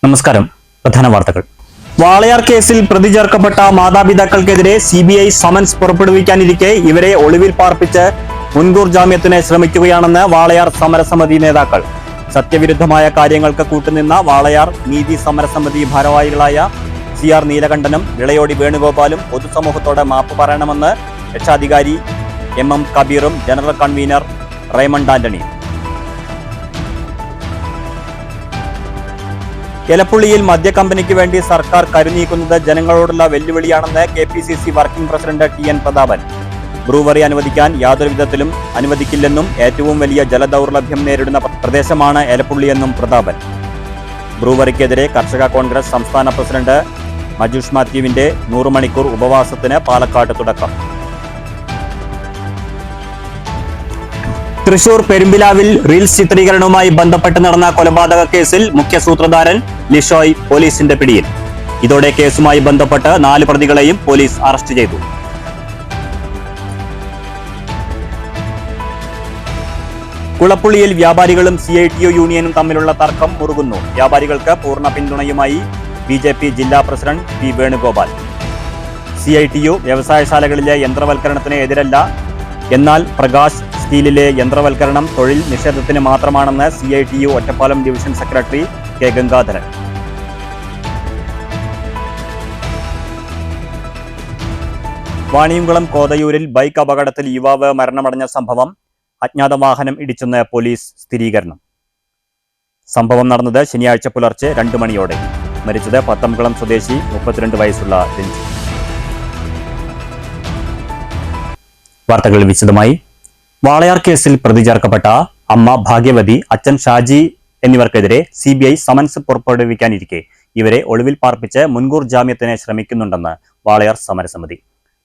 നമസ്കാരം. പ്രധാന വാർത്തകൾ. വാളയാർ കേസിൽ പ്രതി ചേർക്കപ്പെട്ട മാതാപിതാക്കൾക്കെതിരെ CBI സമൻസ് പുറപ്പെടുവിക്കാനിരിക്കെ ഇവരെ ഒളിവിൽ പാർപ്പിച്ച് മുൻകൂർ ജാമ്യത്തിന് ശ്രമിക്കുകയാണെന്ന് വാളയാർ സമരസമിതി നേതാക്കൾ. സത്യവിരുദ്ധമായ കാര്യങ്ങൾക്ക് കൂട്ടുനിന്ന വാളയാർ നീതി സമരസമിതി ഭാരവാഹികളായ CR നീലകണ്ഠനും വിളയോടി വേണുഗോപാലും പൊതുസമൂഹത്തോടെ മാപ്പ് പറയണമെന്ന് രക്ഷാധികാരി MM കബീറും ജനറൽ കൺവീനർ റൈമണ്ട് ആന്റണിയും. എലപ്പുള്ളിയിൽ മദ്യക്കമ്പനിക്ക് വേണ്ടി സർക്കാർ കരുനീക്കുന്നത് ജനങ്ങളോടുള്ള വെല്ലുവിളിയാണെന്ന് KPCC working president TN Prathapan. Brewery അനുവദിക്കാൻ യാതൊരു വിധത്തിലും അനുവദിക്കില്ലെന്നും ഏറ്റവും വലിയ ജലദൗർലഭ്യം നേരിടുന്ന പ്രദേശമാണ് എലപ്പുള്ളിയെന്നും പ്രതാപൻ. ബ്രൂവറിക്കെതിരെ കർഷക കോൺഗ്രസ് സംസ്ഥാന പ്രസിഡന്റ് മജൂഷ് മാത്യുവിന്റെ 100 മണിക്കൂർ ഉപവാസത്തിന് പാലക്കാട് തുടക്കം. തൃശൂർ പെരുമ്പിലാവിൽ റീൽസ് ചിത്രീകരണവുമായി ബന്ധപ്പെട്ട് നടന്ന കൊലപാതക കേസിൽ മുഖ്യ സൂത്രധാരൻ ലിഷോയ് പോലീസിന്റെ പിടിയിൽ. ഇതോടെ കേസുമായി ബന്ധപ്പെട്ട് 4 പ്രതികളെയും പോലീസ് അറസ്റ്റ് ചെയ്തു. കുളപ്പുള്ളിയിൽ വ്യാപാരികളും CITU യൂണിയനും തമ്മിലുള്ള തർക്കം മുറുകുന്നു. വ്യാപാരികൾക്ക് പൂർണ്ണ പിന്തുണയുമായി BJP ജില്ലാ പ്രസിഡന്റ് P വേണുഗോപാൽ. CITU വ്യവസായശാലകളിലെ യന്ത്രവൽക്കരണത്തിന് എതിരല്ല, എന്നാൽ പ്രകാശ് സ്റ്റീലിലെ യന്ത്രവൽക്കരണം തൊഴിൽ നിഷേധത്തിന് മാത്രമാണെന്ന് CITU Ottapalam division secretary K Gangadharan. Vaniyamkulam കോതയൂരിൽ ബൈക്ക് അപകടത്തിൽ യുവാവ് മരണമടഞ്ഞ സംഭവം. അജ്ഞാത വാഹനം ഇടിച്ചെന്ന് പോലീസ് സ്ഥിരീകരണം. സംഭവം നടന്നത് ശനിയാഴ്ച പുലർച്ചെ 2 മണിയോടെ. മരിച്ചത് പത്തംകുളം സ്വദേശി 32 വയസ്സുള്ള രഞ്ജി. വാർത്തകൾ വിശദമായി. വാളയാർ കേസിൽ പ്രതി ചേർക്കപ്പെട്ട അമ്മ ഭാഗ്യവതി, അച്ഛൻ ഷാജി എന്നിവർക്കെതിരെ CBI സമൻസ് പുറപ്പെടുവിക്കാനിരിക്കെ ഇവരെ ഒളിവിൽ പാർപ്പിച്ച് മുൻകൂർ ജാമ്യത്തിന് ശ്രമിക്കുന്നുണ്ടെന്ന് വാളയാർ സമരസമിതി.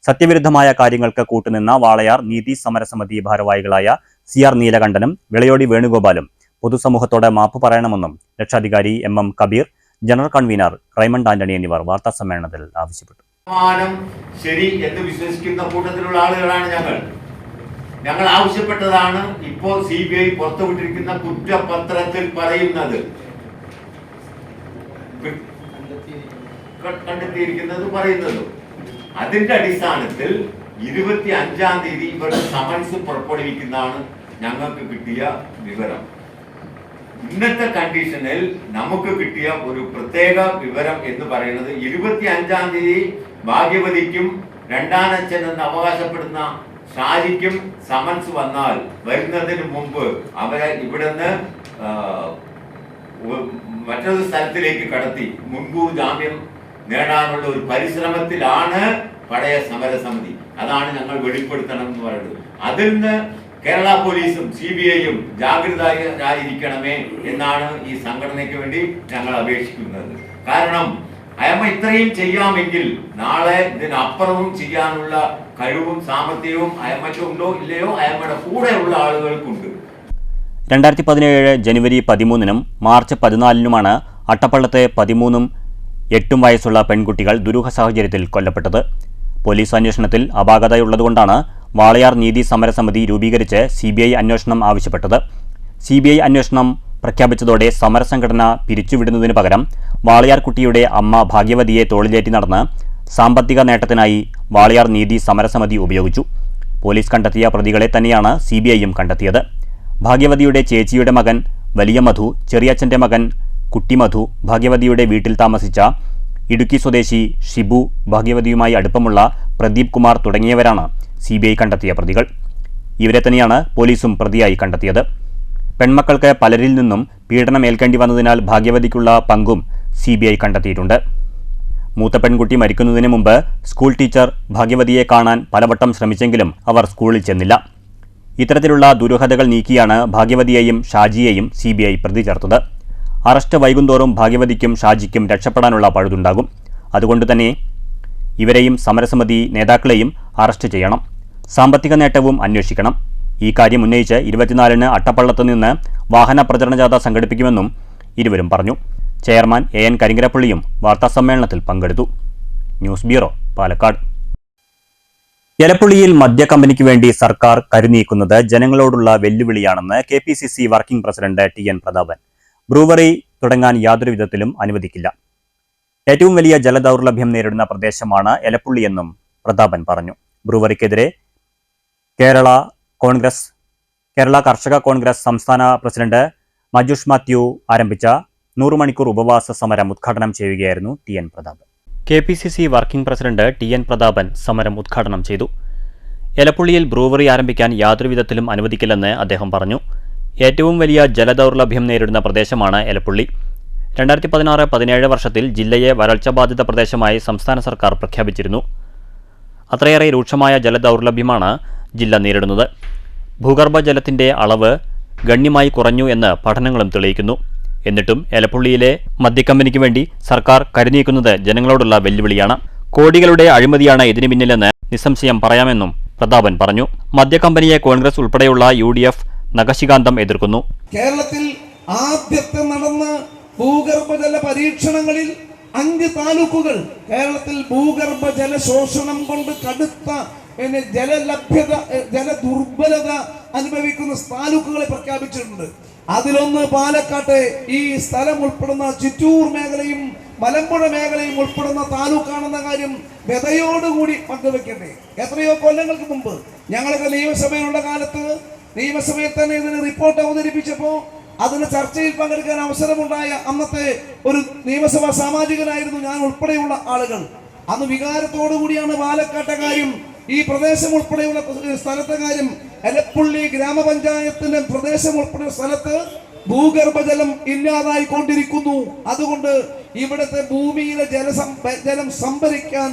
സത്യവിരുദ്ധമായ കാര്യങ്ങൾക്ക് കൂട്ടുനിന്ന വാളയാർ നീതി സമരസമിതി ഭാരവാഹികളായ CR നീലകണ്ഠനും വിളയോടി വേണുഗോപാലും പൊതുസമൂഹത്തോടെ മാപ്പ് പറയണമെന്നും രക്ഷാധികാരി MM Kabir, general convener Raymond Antony എന്നിവർ വാർത്താ സമ്മേളനത്തിൽ ആവശ്യപ്പെട്ടു. ശരി എന്ന് വിശ്വസിക്കുന്ന കൂട്ടത്തിലുള്ള ആളുകളാണ് ഞങ്ങൾ ആവശ്യപ്പെട്ടതാണ്. ഇപ്പോൾ CBI പുറത്തുവിട്ടിരിക്കുന്ന കുറ്റപത്രത്തിൽ പറയുന്നത്, പറയുന്നതും അതിന്റെ അടിസ്ഥാനത്തിൽ 25-ാം തീയതി ഇവരുടെ സമൻസ് പുറപ്പെടുവിക്കുന്നതാണ് ഞങ്ങൾക്ക് കിട്ടിയ വിവരം. ഇന്നത്തെ കണ്ടീഷനിൽ നമുക്ക് കിട്ടിയ ഒരു പ്രത്യേക വിവരം എന്ന് പറയുന്നത് 25-ാം തീയതി ഭാഗ്യവതിക്കും രണ്ടാനച്ഛൻ എന്ന് അവകാശപ്പെടുന്ന ഷാജിക്കും സമൻസ് വന്നാൽ വരുന്നതിന് മുമ്പ് അവരെ ഇവിടുന്ന് മറ്റൊരു സ്ഥലത്തിലേക്ക് കടത്തി മുൻകൂർ ജാമ്യം നേടാനുള്ള ഒരു പരിശ്രമത്തിലാണ് പഴയ സമരസമിതി. അതാണ് ഞങ്ങൾ വെളിപ്പെടുത്തണം എന്ന് പറയുന്നത്. അതിൽ നിന്ന് കേരള പോലീസും CBIയും ജാഗ്രതരായിരിക്കണമേ എന്നാണ് ഈ സംഘടനയ്ക്ക് വേണ്ടി ഞങ്ങൾ അപേക്ഷിക്കുന്നത്. കാരണം അയമ്മ ഇത്രയും ചെയ്യാമെങ്കിൽ നാളെ ഇതിനപ്പുറവും ചെയ്യാനുള്ള കഴിവും സാമർത്ഥ്യവും അയമ്മയ്ക്കുണ്ടോ ഇല്ലയോ അയമ്മയുടെ കൂടെയുള്ള ആളുകൾക്കുണ്ട്. 2017 ജനുവരി 13-നും മാർച്ച് 14-നുമാണ് അട്ടപ്പള്ളത്തെ 13-ഉം 8-ഉം വയസ്സുള്ള പെൺകുട്ടികൾ ദുരൂഹ സാഹചര്യത്തിൽ കൊല്ലപ്പെട്ടത്. പോലീസ് അന്വേഷണത്തിൽ അപാകതയുള്ളതുകൊണ്ടാണ് വാളയാർ നീതി സമരസമിതി രൂപീകരിച്ച് CBI അന്വേഷണം ആവശ്യപ്പെട്ടത്. CBI അന്വേഷണം പ്രഖ്യാപിച്ചതോടെ സമരസംഘടന പിരിച്ചുവിടുന്നതിനു പകരം വാളയാർ കുട്ടിയുടെ അമ്മ ഭാഗ്യവതിയെ തോളിലേറ്റി നടന്ന് സാമ്പത്തിക നേട്ടത്തിനായി വാളയാർ നീതി സമരസമിതി ഉപയോഗിച്ചു. പോലീസ് കണ്ടെത്തിയ പ്രതികളെ തന്നെയാണ് CBIയും കണ്ടെത്തിയത്. ഭാഗ്യവതിയുടെ ചേച്ചിയുടെ മകൻ വലിയ മധു, ചെറിയച്ഛൻ്റെ മകൻ കുട്ടി മധു, ഭാഗ്യവതിയുടെ വീട്ടിൽ താമസിച്ച ഇടുക്കി സ്വദേശി ഷിബു, ഭാഗ്യവതിയുമായി അടുപ്പമുള്ള പ്രദീപ് കുമാർ തുടങ്ങിയവരാണ് CBI കണ്ടെത്തിയ പ്രതികൾ. ഇവരെ തന്നെയാണ് പോലീസും പ്രതിയായി കണ്ടെത്തിയത്. പെൺമക്കൾക്ക് പലരിൽ നിന്നും പീഡനം ഏൽക്കേണ്ടി വന്നതിനാൽ ഭാഗ്യവതിക്കുള്ള പങ്കും CBI കണ്ടെത്തിയിട്ടുണ്ട്. മൂത്ത പെൺകുട്ടി മരിക്കുന്നതിന് മുമ്പ് സ്കൂൾ ടീച്ചർ ഭാഗ്യവതിയെ കാണാൻ പലവട്ടം ശ്രമിച്ചെങ്കിലും അവർ സ്കൂളിൽ ചെന്നില്ല. ഇത്തരത്തിലുള്ള ദുരൂഹതകൾ നീക്കിയാണ് ഭാഗ്യവതിയെയും ഷാജിയെയും CBI പ്രതി ചേർത്തത്. അറസ്റ്റ് വൈകുന്തോറും ഭാഗ്യവതിക്കും ഷാജിക്കും രക്ഷപ്പെടാനുള്ള പഴുതുണ്ടാകും. അതുകൊണ്ട് തന്നെ ഇവരെയും സമരസമിതി നേതാക്കളെയും അറസ്റ്റ് ചെയ്യണം. സാമ്പത്തിക നേട്ടവും അന്വേഷിക്കണം. ഈ കാര്യം ഉന്നയിച്ച് 24-ന് അട്ടപ്പള്ളത്ത് നിന്ന് വാഹന പ്രചരണ ജാഥ സംഘടിപ്പിക്കുമെന്നും ഇരുവരും പറഞ്ഞു. ചെയർമാൻ AN കരിങ്കരപ്പള്ളിയും വാർത്താസമ്മേളനത്തിൽ പങ്കെടുത്തു. News bureau, Palakkad. എലപ്പുള്ളിയിൽ മദ്യക്കമ്പനിക്ക് വേണ്ടി സർക്കാർ കരുനീക്കുന്നത് ജനങ്ങളോടുള്ള വെല്ലുവിളിയാണെന്ന് KPCC working president TN Prathapan. Brewery തുടങ്ങാൻ യാതൊരു വിധത്തിലും അനുവദിക്കില്ല. ഏറ്റവും വലിയ ജലദൗർലഭ്യം നേരിടുന്ന പ്രദേശമാണ് എലപ്പുള്ളിയെന്നും പ്രതാപൻ പറഞ്ഞു. ബ്രൂവറിക്കെതിരെ കേരള കർഷക കോൺഗ്രസ് സംസ്ഥാന പ്രസിഡന്റ് മജുഷ് മാത്യു ആരംഭിച്ച 100 മണിക്കൂർ ഉപവാസ സമരം ഉദ്ഘാടനം ചെയ്യുകയായിരുന്നു TN. Prathapan. KPCC working president TN. Prathapan സമരം ഉദ്ഘാടനം ചെയ്തു. എലപ്പുള്ളിയിൽ ബ്രൂവറി ആരംഭിക്കാൻ യാതൊരു വിധത്തിലും അനുവദിക്കില്ലെന്ന് അദ്ദേഹം പറഞ്ഞു. ഏറ്റവും വലിയ ജലദൗർലഭ്യം നേരിടുന്ന പ്രദേശമാണ് എലപ്പുള്ളി. 2016-17 വർഷത്തിൽ ജില്ലയെ വരൾച്ച ബാധിത പ്രദേശമായി സംസ്ഥാന സർക്കാർ പ്രഖ്യാപിച്ചിരുന്നു. അത്രയേറെ രൂക്ഷമായ ജലദൗർലഭ്യമാണ് ജില്ല നേരിടുന്നത്. ഭൂഗർഭജലത്തിന്റെ അളവ് ഗണ്യമായി കുറഞ്ഞു എന്ന് പഠനങ്ങളും തെളിയിക്കുന്നു. എന്നിട്ടും എലപ്പുള്ളിയിലെ മദ്യക്കമ്പനിക്ക് വേണ്ടി സർക്കാർ കരുനീക്കുന്നത് ജനങ്ങളോടുള്ള വെല്ലുവിളിയാണ്. കോടികളുടെ അഴിമതിയാണ് ഇതിനു പിന്നിലെന്ന് നിസ്സംശയം പറയാമെന്നും പ്രതാപൻ പറഞ്ഞു. മദ്യക്കമ്പനിയെ കോൺഗ്രസ് ഉൾപ്പെടെയുള്ള UDF നഖശികാന്തം എതിർക്കുന്നു. കേരളത്തിൽ ആദ്യത്തെ നടന്ന ഭൂഗർഭജല പരീക്ഷണങ്ങളിൽ 5 താലൂക്കുകൾ കേരളത്തിൽ ഭൂഗർഭജല ശോഷണം കൊണ്ട് കടുത്ത ജലലഭ്യത ജലദുർബലത അനുഭവിക്കുന്ന താലൂക്കുകളെ പ്രഖ്യാപിച്ചിട്ടുണ്ട്. അതിലൊന്ന് പാലക്കാട്ടെ ഈ സ്ഥലം ഉൾപ്പെടുന്ന ചിറ്റൂർ മേഖലയും മലമ്പുഴ മേഖലയും ഉൾപ്പെടുന്ന താലൂക്കാണെന്ന കാര്യം വ്യതയോടുകൂടി പങ്കുവെക്കട്ടെ. എത്രയോ കൊല്ലങ്ങൾക്ക് മുമ്പ് ഞങ്ങളൊക്കെ നിയമസഭയിലുള്ള കാലത്ത് നിയമസഭയിൽ തന്നെ ഇതിന് റിപ്പോർട്ട് അവതരിപ്പിച്ചപ്പോൾ അതിന് ചർച്ചയിൽ പങ്കെടുക്കാൻ അവസരമുണ്ടായ അന്നത്തെ ഒരു നിയമസഭാ സാമാജികനായിരുന്നു ഞാൻ ഉൾപ്പെടെയുള്ള ആളുകൾ. അന്ന് വികാരത്തോടു കൂടിയാണ് പാലക്കാട്ടെ കാര്യം, ഈ പ്രദേശം ഉൾപ്പെടെയുള്ള സ്ഥലത്തെ കാര്യം, എലപ്പുള്ളി ഗ്രാമപഞ്ചായത്തിന്റെ പ്രദേശം ഉൾപ്പെടെയുള്ള സ്ഥലത്ത് ഭൂഗർഭജലം ഇല്ലാതായിക്കൊണ്ടിരിക്കുന്നു. അതുകൊണ്ട് ഇവിടുത്തെ ഭൂമിയിലെ ജലം സംഭരിക്കാൻ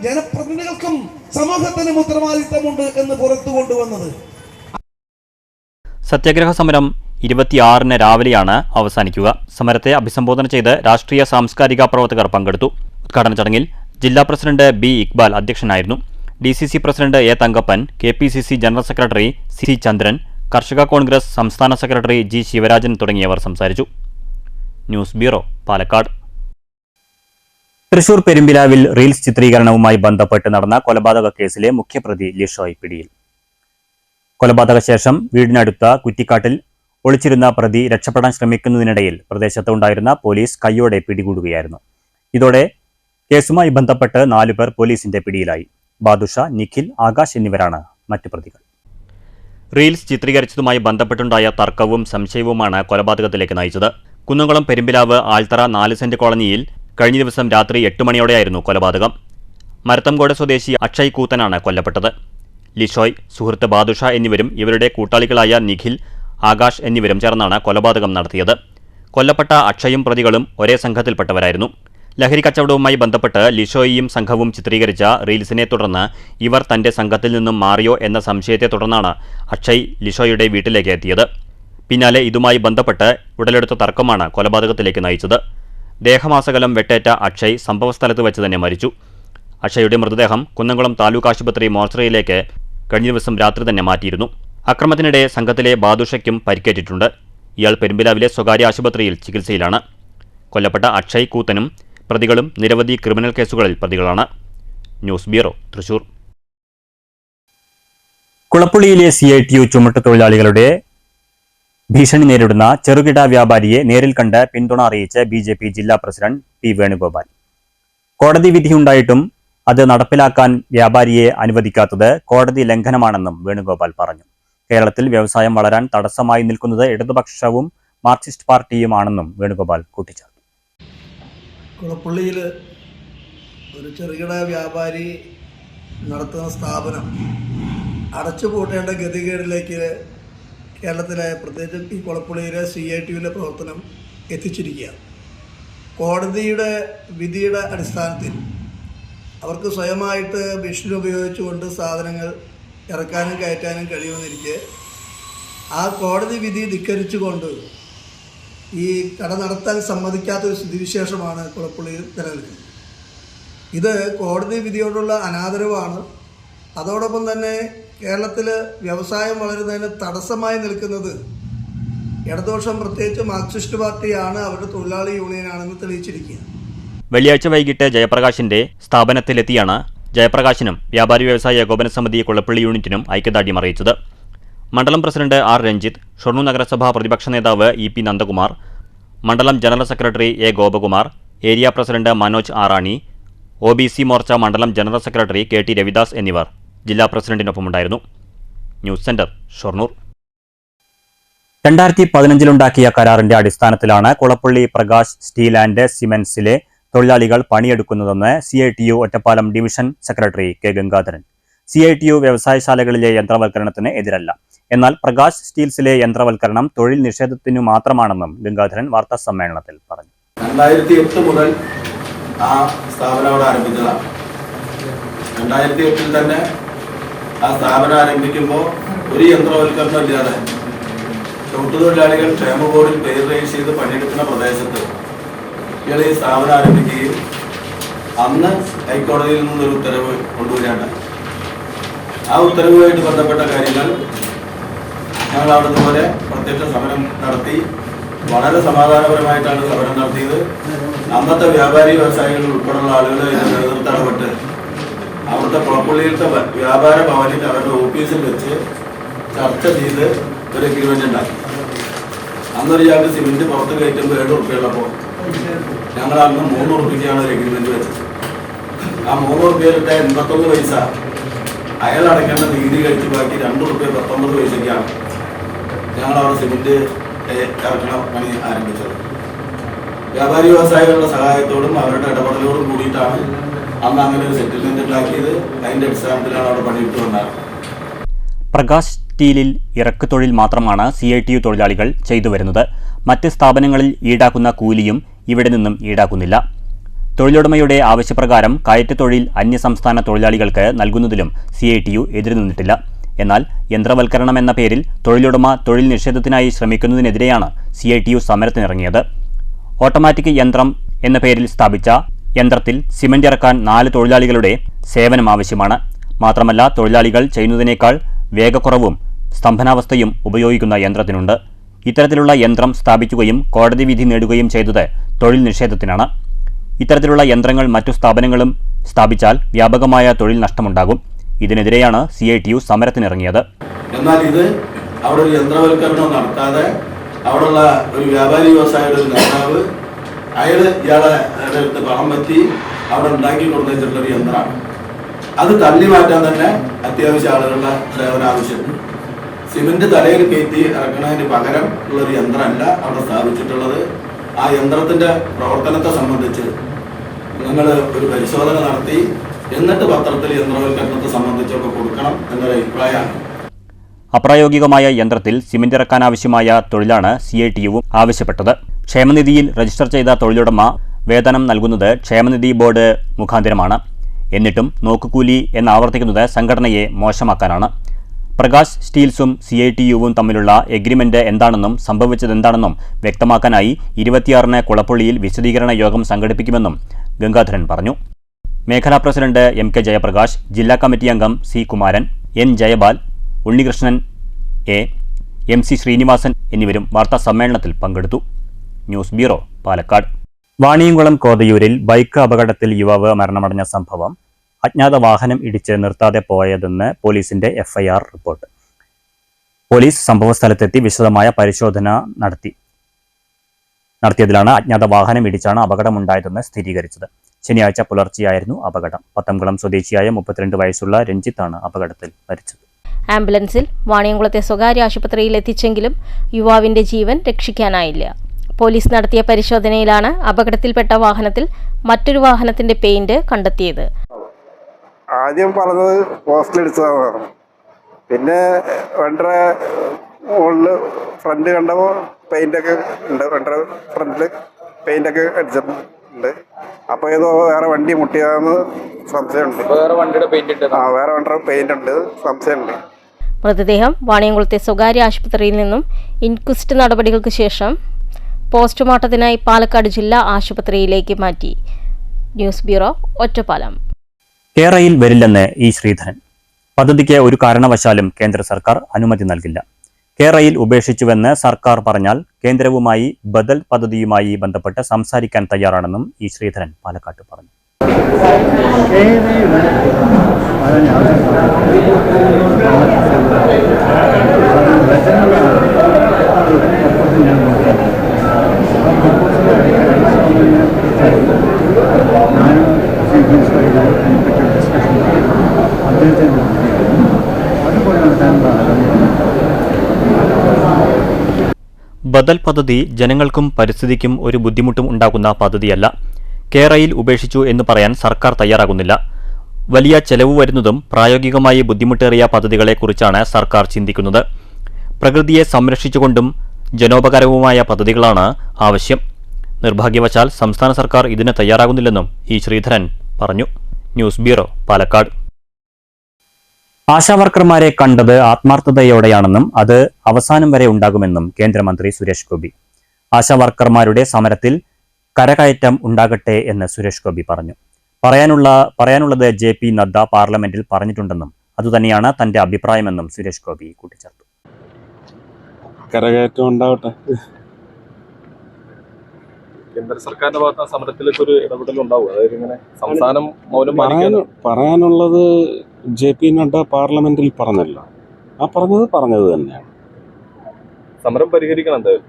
ജനപ്രതിനിധികൾക്കും സമൂഹത്തിനും ഉത്തരവാദിത്തമുണ്ട് എന്ന് പുറത്തു കൊണ്ടുവന്നത്. സത്യാഗ്രഹ സമരം 26-ന് രാവിലെയാണ് അവസാനിക്കുക. സമരത്തെ അഭിസംബോധന ചെയ്ത് രാഷ്ട്രീയ സാംസ്കാരിക പ്രവർത്തകർ പങ്കെടുത്തു. ഉദ്ഘാടന ചടങ്ങിൽ ജില്ലാ പ്രസിഡന്റ് B. ഇക്ബാൽ അധ്യക്ഷനായിരുന്നു. DCC president A. Thankappan, KPCC general secretary C. Chandran, കർഷക കോൺഗ്രസ് സംസ്ഥാന സെക്രട്ടറി G. ശിവരാജൻ തുടങ്ങിയവർ സംസാരിച്ചു. News bureau, Palakkad. തൃശൂർ പെരുമ്പിലാവിൽ റീൽസ് ചിത്രീകരണവുമായി ബന്ധപ്പെട്ട് നടന്ന കൊലപാതക കേസിലെ മുഖ്യപ്രതി ലിഷോയ് പിടിയിൽ. കൊലപാതക ശേഷം വീടിനടുത്ത കുറ്റിക്കാട്ടിൽ ഒളിച്ചിരുന്ന പ്രതി രക്ഷപ്പെടാൻ ശ്രമിക്കുന്നതിനിടയിൽ പ്രദേശത്തുണ്ടായിരുന്ന പോലീസ് കയ്യോടെ പിടികൂടുകയായിരുന്നു. ഇതോടെ കേസുമായി ബന്ധപ്പെട്ട് 4 പേർ പോലീസിന്റെ പിടിയിലായി. ബാദുഷ, നിഖിൽ, ആകാശ് എന്നിവരാണ് മറ്റു പ്രതികൾ. റീൽസ് ചിത്രീകരിച്ചതുമായി ബന്ധപ്പെട്ടുണ്ടായ തർക്കവും സംശയവുമാണ് കൊലപാതകത്തിലേക്ക് നയിച്ചത്. കുന്നംകുളം പെരുമ്പിലാവ് ആൽത്തറ 4 സെന്റ് കോളനിയിൽ കഴിഞ്ഞ ദിവസം രാത്രി 8 മണിയോടെയായിരുന്നു കൊലപാതകം. മരത്തംകോട് സ്വദേശി അക്ഷയ് കൂത്തനാണ് കൊല്ലപ്പെട്ടത്. ലിഷോയ്, സുഹൃത്ത് ബാദുഷ എന്നിവരും ഇവരുടെ കൂട്ടാളികളായ നിഖിൽ, ആകാശ് എന്നിവരും ചേർന്നാണ് കൊലപാതകം നടത്തിയത്. കൊല്ലപ്പെട്ട അക്ഷയും പ്രതികളും ഒരേ സംഘത്തിൽപ്പെട്ടവരായിരുന്നു. ലഹരി കച്ചവടവുമായി ബന്ധപ്പെട്ട് ലിഷോയിയും സംഘവും ചിത്രീകരിച്ച റീൽസിനെ തുടർന്ന് ഇവർ തന്റെ സംഘത്തിൽ നിന്നും മാറിയോ എന്ന സംശയത്തെ തുടർന്നാണ് അക്ഷയ് ലിഷോയുടെ വീട്ടിലേക്ക് എത്തിയത്. പിന്നാലെ ഇതുമായി ബന്ധപ്പെട്ട് ഉടലെടുത്ത തർക്കമാണ് കൊലപാതകത്തിലേക്ക് നയിച്ചത്. ദേഹമാസകലം വെട്ടേറ്റ അക്ഷയ് സംഭവസ്ഥലത്ത് വെച്ച് തന്നെ മരിച്ചു. അക്ഷയുടെ മൃതദേഹം കുന്നംകുളം താലൂക്ക് ആശുപത്രി മോർച്ചറിയിലേക്ക് കഴിഞ്ഞ ദിവസം രാത്രി തന്നെ മാറ്റിയിരുന്നു. അക്രമത്തിനിടെ സംഘത്തിലെ ബാദുഷയ്ക്കും പരിക്കേറ്റിട്ടുണ്ട്. ഇയാൾ പെരുമ്പിലാവിലെ സ്വകാര്യ ആശുപത്രിയിൽ ചികിത്സയിലാണ്. കൊല്ലപ്പെട്ട അക്ഷയ് കൂത്തനും പ്രതികളും നിരവധി ക്രിമിനൽ കേസുകളിൽ പ്രതികളാണ്. News bureau, Thrissur. കുളപ്പുള്ളിയിലെ CITU ചുമട്ടുതൊഴിലാളികളുടെ ഭീഷണി നേരിടുന്ന ചെറുകിട വ്യാപാരിയെ നേരിൽ കണ്ട് പിന്തുണ അറിയിച്ച BJP ജില്ലാ പ്രസിഡന്റ് P. വേണുഗോപാൽ. കോടതി വിധിയുണ്ടായിട്ടും അത് നടപ്പിലാക്കാൻ വ്യാപാരിയെ അനുവദിക്കാത്തത് കോടതി ലംഘനമാണെന്നും വേണുഗോപാൽ പറഞ്ഞു. കേരളത്തിൽ വ്യവസായം വളരാൻ തടസ്സമായി നിൽക്കുന്നത് ഇടതുപക്ഷവും മാർക്സിസ്റ്റ് പാർട്ടിയുമാണെന്നും വേണുഗോപാൽ കൂട്ടിച്ചേർത്തു. കുളപ്പുള്ളിയിൽ ഒരു ചെറുകിട വ്യാപാരി നടത്തുന്ന സ്ഥാപനം അടച്ചുപൂട്ടേണ്ട ഗതികേടിലേക്ക് കേരളത്തിലെ പ്രത്യേകിച്ച് ഈ കുളപ്പുള്ളിയിലെ CITUവിലെ പ്രവർത്തനം എത്തിച്ചിരിക്കുകയാണ്. കോടതിയുടെ വിധിയുടെ അടിസ്ഥാനത്തിൽ അവർക്ക് സ്വയമായിട്ട് മെഷീൻ ഉപയോഗിച്ചുകൊണ്ട് സാധനങ്ങൾ ഇറക്കാനും കയറ്റാനും കഴിയുമെന്നിരിക്കെ ആ കോടതി വിധി ധിക്കരിച്ചുകൊണ്ട് ഈ കട നടത്താൻ സമ്മതിക്കാത്തൊരു സ്ഥിതിവിശേഷമാണ് കുളപ്പുള്ളിയിൽ നിലനിൽക്കുന്നത്. ഇത് കോടതി വിധിയോടുള്ള അനാദരവാണ്. അതോടൊപ്പം തന്നെ കേരളത്തിൽ വ്യവസായം വളരുന്നതിന് തടസ്സമായി നിൽക്കുന്നത് ഇടതുപക്ഷം, പ്രത്യേകിച്ച് മാർക്സിസ്റ്റ് പാർട്ടിയാണ്, അവരുടെ തൊഴിലാളി യൂണിയനാണെന്ന് തെളിയിച്ചിരിക്കുക. വെള്ളിയാഴ്ച വൈകിട്ട് ജയപ്രകാശിന്റെ സ്ഥാപനത്തിലെത്തിയാണ് ജയപ്രകാശിനും വ്യാപാരി വ്യവസായ ഏകോപന സമിതി കുളപ്പള്ളി യൂണിറ്റിനും ഐക്യദാർഢ്യം അറിയിച്ചത്. മണ്ഡലം പ്രസിഡന്റ് R. രഞ്ജിത്ത്, ഷൊർണൂർ നഗരസഭാ പ്രതിപക്ഷ നേതാവ് EP. നന്ദകുമാർ, മണ്ഡലം general secretary A Gopakumar, area president Manoj Arani, OBC Morcha മണ്ഡലം ജനറൽ സെക്രട്ടറി KT രവിദാസ് എന്നിവർ ജില്ലാ പ്രസിഡന്റിനൊപ്പമുണ്ടായിരുന്നു. News centre, Shoranur. 2015-ലുണ്ടാക്കിയ കരാറിന്റെ അടിസ്ഥാനത്തിലാണ് കുളപ്പള്ളി പ്രകാശ് സ്റ്റീൽ ആൻഡ് സിമന്റ്സിലെ തൊഴിലാളികൾ പണിയെടുക്കുന്നതെന്ന് CITU Ottapalam division secretary K Gangadharan. CITU വ്യവസായശാലകളിലെ യന്ത്രവൽക്കരണത്തിന് എതിരല്ല. എന്നാൽ പ്രകാശ് സ്റ്റീൽസിലെ യന്ത്രവൽക്കരണം തൊഴിൽ നിഷേധത്തിനു മാത്രമാണെന്നും ഗംഗാധരൻ വാർത്താ സമ്മേളനത്തിൽ പറഞ്ഞു. 2008 മുതൽ ആ സ്ഥാപനം അവിടെ ആരംഭിച്ചതാണ്. 2008-ൽ തന്നെ ആ സ്ഥാപനം ആരംഭിക്കുമ്പോൾ ഒരു യന്ത്രവൽക്കരണം ഇല്ലാതെ തൊഴിലാളികൾ ക്ഷേമ ബോർഡിൽ പേര് രജിസ്റ്റർ ചെയ്ത് പണിയെടുക്കുന്ന പ്രദേശത്ത് ഇയാൾ ഈ സ്ഥാപനം ആരംഭിക്കുകയും അന്ന് ഹൈക്കോടതിയിൽ നിന്നൊരു ഉത്തരവ് കൊണ്ടുവരാണ്ടായി. ആ ഉത്തരവുമായിട്ട് ബന്ധപ്പെട്ട കാര്യങ്ങൾ ഞങ്ങൾ അവിടെ പോലെ പ്രത്യക്ഷ സമരം നടത്തി വളരെ സമാധാനപരമായിട്ടാണ് സമരം നടത്തിയത്. അന്നത്തെ വ്യാപാരി വ്യവസായികൾ ഉൾപ്പെടെയുള്ള ആളുകൾ നേതൃത്വം ഇടപെട്ട് അവിടുത്തെ കുളപ്പള്ളിയിലത്തെ വ്യാപാര ഭവനിൽ അവരുടെ ഓഫീസിൽ വെച്ച് ചർച്ച ചെയ്ത് ഒരു എഗ്രിമെന്റ് ഉണ്ടാക്കി. അന്നൊരു ഞങ്ങൾക്ക് സിമെന്റ് പുറത്ത് കയറ്റുമ്പോൾ 7 ഉറുപ്പിയുള്ളപ്പോൾ ഞങ്ങൾ അന്ന് 3 ഉറുപ്പിക്കാണ് ഒരു എഗ്രിമെന്റ് വെച്ചത്. ആ 3 ഉറുപ്പിയിലിട്ട് 81 പൈസ അയാൾ അടയ്ക്കേണ്ട നികുതി കഴിച്ച് ബാക്കി 2 ഉറുപ്പിക 19 പൈസയ്ക്കാണ് ഞങ്ങൾ അവിടെ സിമെന്റ് ഇറക്കണ പണി ആരംഭിച്ചത്. വ്യാപാരി വ്യവസായികളുടെ സഹായത്തോടും അവരുടെ ഇടപെടലോടും കൂടിയിട്ടാണ് അന്ന് അങ്ങനെ ഒരു സെറ്റിൽമെന്റ് ഉണ്ടാക്കിയത്. അതിന്റെ അടിസ്ഥാനത്തിലാണ് അവിടെ പണിയിട്ട് വന്നത്. പ്രകാശ് സ്റ്റീലിൽ ഇറക്ക് തൊഴിൽ മാത്രമാണ് CITU തൊഴിലാളികൾ ചെയ്തു വരുന്നത്. മറ്റ് സ്ഥാപനങ്ങളിൽ ഈടാക്കുന്ന കൂലിയും ഇവിടെ നിന്നും ഈടാക്കുന്നില്ല. തൊഴിലുടമയുടെ ആവശ്യപ്രകാരം കയറ്റുതൊഴിൽ അന്യസംസ്ഥാന തൊഴിലാളികൾക്ക് നൽകുന്നതിലും CITU എതിരു നിന്നിട്ടില്ല. എന്നാൽ യന്ത്രവൽക്കരണം എന്ന പേരിൽ തൊഴിലുടമ തൊഴിൽ നിഷേധത്തിനായി ശ്രമിക്കുന്നതിനെതിരെയാണ് CITU സമരത്തിനിറങ്ങിയത്. ഓട്ടോമാറ്റിക് യന്ത്രം എന്ന പേരിൽ സ്ഥാപിച്ച യന്ത്രത്തിൽ സിമന്റ് ഇറക്കാൻ 4 തൊഴിലാളികളുടെ സേവനം ആവശ്യമാണ്. മാത്രമല്ല, തൊഴിലാളികൾ ചെയ്യുന്നതിനേക്കാൾ വേഗക്കുറവും സ്തംഭനാവസ്ഥയും ഉപയോഗിക്കുന്ന യന്ത്രത്തിനുണ്ട്. ഇത്തരത്തിലുള്ള യന്ത്രം സ്ഥാപിക്കുകയും കോടതി വിധി നേടുകയും ചെയ്തത് തൊഴിൽ നിഷേധത്തിനാണ്. ഇത്തരത്തിലുള്ള യന്ത്രങ്ങൾ മറ്റു സ്ഥാപനങ്ങളും സ്ഥാപിച്ചാൽ വ്യാപകമായ തൊഴിൽ നഷ്ടമുണ്ടാകും. ഇതിനെതിരെയാണ് CITU സമരത്തിനിറങ്ങിയത്. എന്നാൽ ഇത് അവിടെ ഒരു യന്ത്രവൽക്കരണം നടത്താതെ അവിടെയുള്ള ഒരു വ്യാപാരി വ്യവസായിയുടെ ഒരു നേതാവ് ഇയാളെ അടുത്ത് പണം പറ്റി അവിടെ ഉണ്ടാക്കി കൊടുത്തിട്ടുള്ളൊരു യന്ത്രമാണ്. അത് തള്ളി മാറ്റാൻ തന്നെ അത്യാവശ്യം ആളുകളുടെ സേവനം ആവശ്യമുണ്ട്. സിമെന്റ് തലയിൽ കയറ്റി ഇറക്കുന്നതിന് പകരം ഉള്ളൊരു യന്ത്രമല്ല അവിടെ സ്ഥാപിച്ചിട്ടുള്ളത്. ആ യന്ത്രത്തിന്റെ പ്രവർത്തനത്തെ സംബന്ധിച്ച് നിങ്ങൾ ഒരു പരിശോധന നടത്തി എന്നിട്ട് പത്രത്തിൽ യന്ത്രവൽക്കരണത്തെ സംബന്ധിച്ചൊക്കെ കൊടുക്കണം എന്നൊരു അഭിപ്രായമാണ്. അപ്രായോഗികമായ യന്ത്രത്തിൽ സിമന്റ് ഇറക്കാനാവശ്യമായ തൊഴിലാണ് CITUവും ആവശ്യപ്പെട്ടത്. ക്ഷേമനിധിയിൽ രജിസ്റ്റർ ചെയ്ത തൊഴിലുടമ വേതനം നൽകുന്നത് ക്ഷേമനിധി ബോർഡ് മുഖാന്തരമാണ്. എന്നിട്ടും നോക്കുകൂലി എന്നാവർത്തിക്കുന്നത് സംഘടനയെ മോശമാക്കാനാണ്. പ്രകാശ് സ്റ്റീൽസും CITUവും തമ്മിലുള്ള എഗ്രിമെന്റ് എന്താണെന്നും സംഭവിച്ചതെന്താണെന്നും വ്യക്തമാക്കാനായി 26-ന് കുളപ്പള്ളിയിൽ വിശദീകരണ യോഗം സംഘടിപ്പിക്കുമെന്നും ഗംഗാധരൻ പറഞ്ഞു. മേഖലാ പ്രസിഡന്റ് MK ജയപ്രകാശ്, ജില്ലാ കമ്മിറ്റി അംഗം C Kumaran, N Jayapal, Unnikrishnan A, MC Sreenivasan എന്നിവരും വാർത്താ സമ്മേളനത്തിൽ പങ്കെടുത്തു. News bureau, Palakkad. വാണിയംകുളം കോതയൂരിൽ ബൈക്ക് അപകടത്തിൽ യുവാവ് മരണമടഞ്ഞ സംഭവം അജ്ഞാത വാഹനം ഇടിച്ച് നിർത്താതെ പോയതെന്ന് പോലീസിന്റെ FIR റിപ്പോർട്ട്. പോലീസ് സംഭവസ്ഥലത്തെത്തി വിശദമായ പരിശോധന നടത്തിയതിലാണ് അജ്ഞാത വാഹനം ഇടിച്ചാണ് അപകടമുണ്ടായതെന്ന് സ്ഥിരീകരിച്ചത്. ശനിയാഴ്ച പുലർച്ചെയായിരുന്നു അപകടം. പത്തംകുളം സ്വദേശിയായ 32 വയസ്സുള്ള രഞ്ജിത്താണ് അപകടത്തിൽ മരിച്ചത്. ആംബുലൻസിൽ വാണിയംകുളത്തെ സ്വകാര്യ ആശുപത്രിയിൽ എത്തിച്ചെങ്കിലും യുവാവിന്റെ ജീവൻ രക്ഷിക്കാനായില്ല. പോലീസ് നടത്തിയ പരിശോധനയിലാണ് അപകടത്തിൽപ്പെട്ട വാഹനത്തിൽ മറ്റൊരു വാഹനത്തിന്റെ പെയിന്റ് കണ്ടെത്തിയത്. ആദ്യം പറഞ്ഞത് പോസ്റ്റിലിടിച്ചതാണ്. പിന്നെ വണ്ടറെ മുകളിൽ ഫ്രണ്ട് കണ്ടപ്പോൾ പെയിന്റൊക്കെ ഉണ്ട്. വണ്ടറെ ഫ്രണ്ടിൽ പെയിന്റൊക്കെ അടിച്ചിട്ടുണ്ട്. അപ്പോൾ ഏതോ വേറെ വണ്ടി മുട്ടിയതെന്ന് സംശയമുണ്ട്. വേറെ വണ്ടിയുടെ പെയിന്റ് ഉണ്ട്, സംശയമുണ്ട്. മൃതദേഹം വാണിയംകുളത്തെ സ്വകാര്യ ആശുപത്രിയിൽ നിന്നും ഇൻക്വസ്റ്റ് നടപടികൾക്ക് ശേഷം പോസ്റ്റ്മോർട്ടത്തിനായി പാലക്കാട് ജില്ലാ ആശുപത്രിയിലേക്ക് മാറ്റി. News bureau, Ottapalam. കേരയിൽ വരില്ലെന്ന് E ശ്രീധരൻ. പദ്ധതിക്ക് ഒരു കാരണവശാലും കേന്ദ്ര സർക്കാർ അനുമതി നൽകില്ല. കേരയിൽ ഉപേക്ഷിച്ചുവെന്ന് സർക്കാർ പറഞ്ഞാൽ കേന്ദ്രവുമായി ബദൽ പദ്ധതിയുമായി ബന്ധപ്പെട്ട് സംസാരിക്കാൻ തയ്യാറാണെന്നും E ശ്രീധരൻ പാലക്കാട്ട് പറഞ്ഞു. ബദൽ പദ്ധതി ജനങ്ങൾക്കും പരിസ്ഥിതിക്കും ഒരു ബുദ്ധിമുട്ടും ഉണ്ടാക്കുന്ന പദ്ധതിയല്ല. കേരയിൽ ഉപേക്ഷിച്ചു എന്ന് പറയാൻ സർക്കാർ തയ്യാറാകുന്നില്ല. വലിയ ചെലവ് വരുന്നതും പ്രായോഗികമായി ബുദ്ധിമുട്ടേറിയ പദ്ധതികളെക്കുറിച്ചാണ് സർക്കാർ ചിന്തിക്കുന്നത്. പ്രകൃതിയെ സംരക്ഷിച്ചുകൊണ്ടും ജനോപകാരവുമായ പദ്ധതികളാണ് ആവശ്യം. നിർഭാഗ്യവശാൽ സംസ്ഥാന സർക്കാർ ഇതിന് തയ്യാറാകുന്നില്ലെന്നും ഇ ശ്രീധരൻ പറഞ്ഞു. News bureau, Palakkad. ആശാവർക്കർമാരെ കണ്ടത് ആത്മാർത്ഥതയോടെയാണെന്നും അത് അവസാനം വരെ ഉണ്ടാകുമെന്നും കേന്ദ്രമന്ത്രി സുരേഷ് ഗോപി. ആശാവർക്കർമാരുടെ സമരത്തിൽ കരകയറ്റം ഉണ്ടാകട്ടെ എന്ന് സുരേഷ് ഗോപി പറഞ്ഞു. പറയാനുള്ളത് JP നദ്ദ പാർലമെന്റിൽ പറഞ്ഞിട്ടുണ്ടെന്നും അതുതന്നെയാണ് തന്റെ അഭിപ്രായമെന്നും സുരേഷ് ഗോപി കൂട്ടിച്ചേർത്തു. കരകയറ്റം ഉണ്ടാവട്ടെ. കേന്ദ്ര സർക്കാരിന്റെ ഭാഗത്ത് സമരത്തിലേക്ക് ഒരു ഇടപെടൽ ഉണ്ടാവും. അതായത് ഇങ്ങനെ സംസ്ഥാനം മൗനം പറയാനുള്ളത് JP നദ്ദ പാർലമെന്റിൽ പറഞ്ഞല്ല. ആ പറഞ്ഞത് തന്നെയാണ്. സമരം പരിഹരിക്കണം. എന്തായാലും